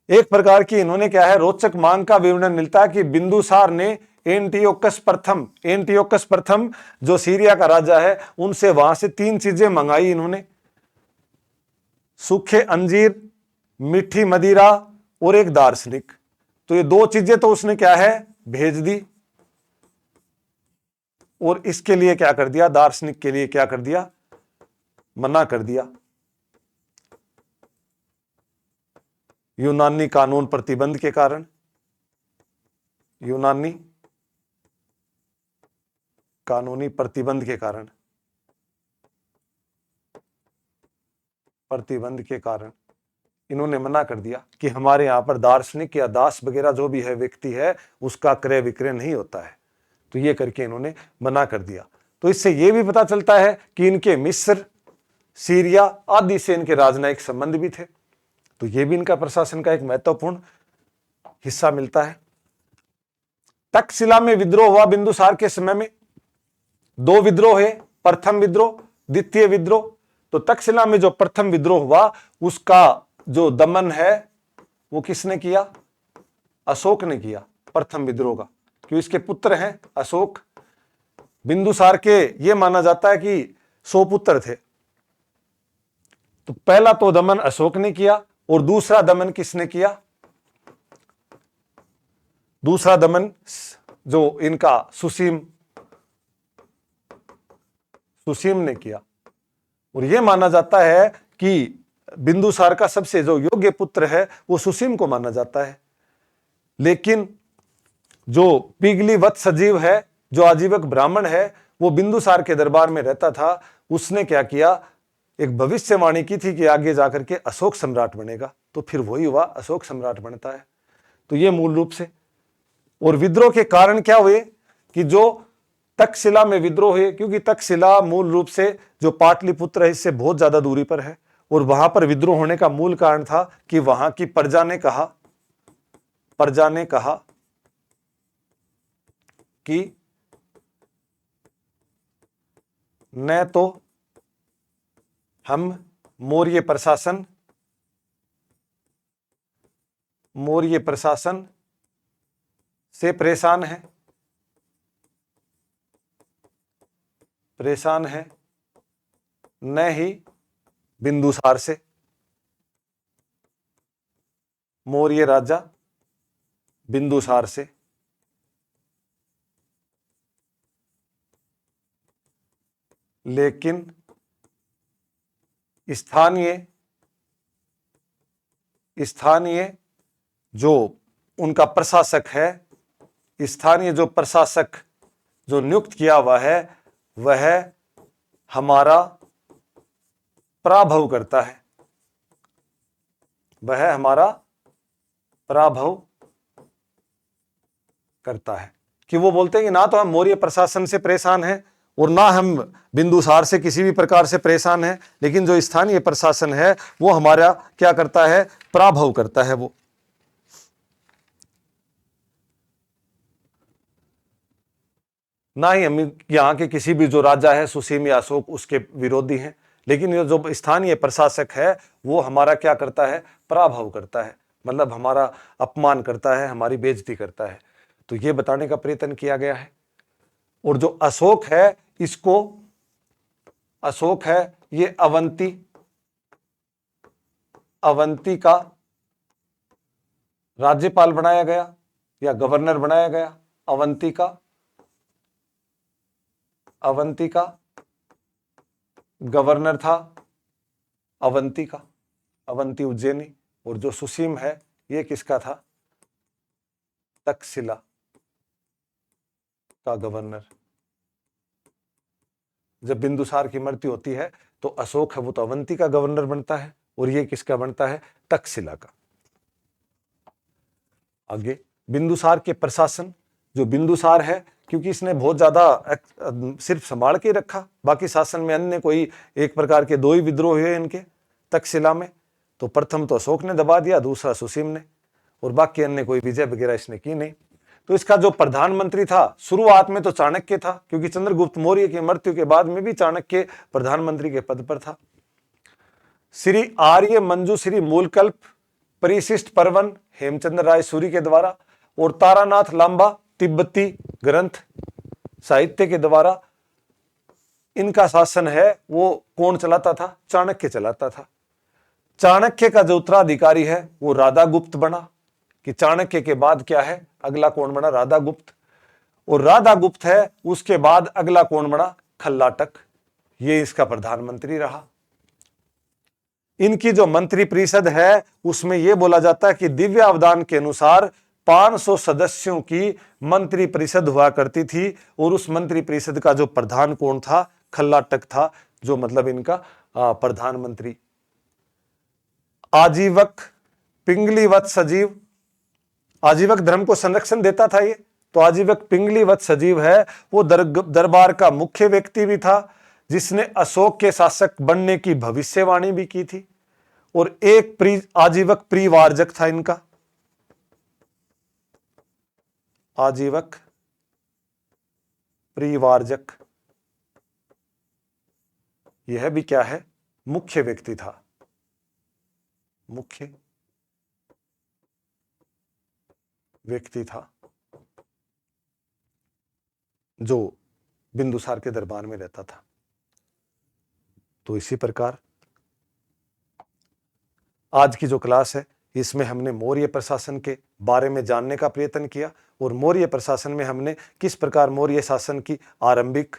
एक प्रकार की इन्होंने क्या है? रोचक मांग का विवरण मिलता है कि बिंदुसार ने एंटियोकस प्रथम जो सीरिया का राजा है, उनसे वहां से 3 चीजें मंगाई इन्होंने। सूखे अंजीर, मीठी मदिरा और एक दार्शनिक। तो ये 2 चीजें तो उसने क्या है? भेज दी। और इसके लिए क्या कर दिया? दार्शनिक के लिए क्या कर दिया? मना कर दिया। यूनानी कानून प्रतिबंध के कारण, यूनानी कानूनी प्रतिबंध के कारण इन्होंने मना कर दिया कि हमारे यहां पर दार्शनिक या दास वगैरह जो भी है व्यक्ति है, उसका क्रय विक्रय नहीं होता है। तो ये करके इन्होंने मना कर दिया। तो इससे यह भी पता चलता है कि इनके मिस्र, सीरिया आदि से इनके राजनयिक संबंध भी थे। तो यह भी इनका प्रशासन का एक महत्वपूर्ण हिस्सा मिलता है। तक्षशिला में विद्रोह हुआ बिंदुसार के समय में। 2 विद्रोह है, प्रथम विद्रोह, द्वितीय विद्रोह। तो तक्षशिला में जो प्रथम विद्रोह हुआ उसका जो दमन है वो किसने किया? अशोक ने किया प्रथम विद्रोह का, क्यों? इसके पुत्र हैं अशोक। बिंदुसार के ये माना जाता है कि 100 पुत्र थे। तो पहला तो दमन अशोक ने किया, और दूसरा दमन किसने किया? दूसरा दमन जो इनका सुसीम ने किया। और यह माना जाता है कि बिंदुसार का सबसे जो योग्य पुत्र है वो सुसीम को माना जाता है। लेकिन जो पिगलीवत सजीव है, जो आजीवक ब्राह्मण है, वो बिंदुसार के दरबार में रहता था। उसने क्या किया? एक भविष्यवाणी की थी कि आगे जाकर के अशोक सम्राट बनेगा। तो फिर वही हुआ, अशोक सम्राट बनता है। तो ये मूल रूप से। और विद्रोह के कारण क्या हुए कि जो तक्षशिला में विद्रोह हुए, क्योंकि तक्षशिला मूल रूप से जो पाटलिपुत्र है इससे बहुत ज्यादा दूरी पर है, और वहां पर विद्रोह होने का मूल कारण था कि वहां की प्रजा ने कहा कि न तो हम मौर्य प्रशासन से परेशान है, न ही बिंदुसार से, मौर्य राजा बिंदुसार से। लेकिन स्थानीय जो उनका प्रशासक है, स्थानीय जो प्रशासक जो नियुक्त किया हुआ है, वह हमारा पराभव करता है, वह हमारा पराभव करता है। कि वो बोलते हैं कि ना तो हम मौर्य प्रशासन से परेशान हैं और ना हम बिंदुसार से किसी भी प्रकार से परेशान हैं, लेकिन जो स्थानीय प्रशासन है वो हमारा क्या करता है, पराभव करता है। वो ना ही हम यहाँ के किसी भी जो राजा है सुसीम या अशोक उसके विरोधी हैं, लेकिन ये जो स्थानीय प्रशासक है वो हमारा क्या करता है, पराभव करता है, मतलब हमारा अपमान करता है, हमारी बेइज्जती करता है। तो ये बताने का प्रयत्न किया गया है। और जो अशोक है, अशोक है ये अवंती का राज्यपाल बनाया गया या गवर्नर बनाया गया। अवंती का गवर्नर था, अवंती उज्जैनी। और जो सुसीम है ये किसका था, तक्षशिला का गवर्नर। जब बिंदुसार की मृत्यु होती है तो अशोक है वो तो अवंती का गवर्नर बनता है, और ये किसका बनता है, तक्षशिला का। आगे बिंदुसार के प्रशासन, जो बिंदुसार है क्योंकि इसने बहुत ज्यादा सिर्फ संभाल के रखा, बाकी शासन में अन्य कोई एक प्रकार के दो ही विद्रोह हुए इनके तक्षशिला में। तो प्रथम तो अशोक ने दबा दिया, दूसरा सुसीम ने, और बाकी अन्य कोई विजय वगैरह इसने की नहीं। तो इसका जो प्रधानमंत्री था शुरुआत में तो चाणक्य था, क्योंकि चंद्रगुप्त मौर्य की मृत्यु के बाद में भी चाणक्य प्रधानमंत्री के पद पर था। श्री आर्य मंजूश्री मूलकल्प परिशिष्ट पर्वन हेमचंद्र राय सूरी के द्वारा, और तारानाथ लांबा तिब्बती ग्रंथ साहित्य के द्वारा इनका शासन है वो कौन चलाता था, चाणक्य चलाता था। चाणक्य का जो उत्तराधिकारी है वो राधागुप्त बना, कि चाणक्य के बाद क्या है, अगला कौन बना, राधागुप्त। और राधागुप्त है उसके बाद अगला कौन बना, खल्लाटक, ये इसका प्रधानमंत्री रहा। इनकी जो मंत्री परिषद है उसमें यह बोला जाता है कि दिव्य अवदान के अनुसार 500 सदस्यों की मंत्री परिषद हुआ करती थी, और उस मंत्री परिषद का जो प्रधान कौन था, खल्लाटक था, जो मतलब इनका प्रधानमंत्री। आजीवक पिंगलीवत सजीव, आजीवक धर्म को संरक्षण देता था ये, तो आजीवक पिंगलीवत सजीव है वो दरबार का मुख्य व्यक्ति भी था, जिसने अशोक के शासक बनने की भविष्यवाणी भी की थी। और एक आजीवक परिवारजक था इनका, आजीवक परिवारजक, यह भी क्या है, मुख्य व्यक्ति था, मुख्य व्यक्ति था जो बिंदुसार के दरबार में रहता था। तो इसी प्रकार आज की जो क्लास है इसमें हमने मौर्य प्रशासन के बारे में जानने का प्रयत्न किया, और मौर्य प्रशासन में हमने किस प्रकार मौर्य शासन की आरंभिक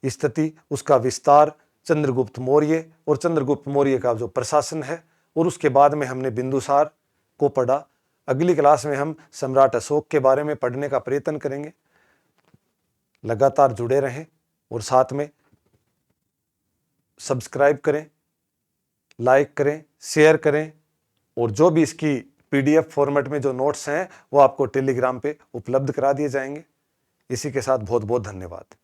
स्थिति, उसका विस्तार, चंद्रगुप्त मौर्य और चंद्रगुप्त मौर्य का जो प्रशासन है, और उसके बाद में हमने बिंदुसार को पढ़ा। अगली क्लास में हम सम्राट अशोक के बारे में पढ़ने का प्रयत्न करेंगे। लगातार जुड़े रहें और साथ में सब्सक्राइब करें, लाइक करें, शेयर करें, और जो भी इसकी पीडीएफ फॉर्मेट में जो नोट्स हैं वो आपको टेलीग्राम पे उपलब्ध करा दिए जाएंगे। इसी के साथ बहुत बहुत धन्यवाद।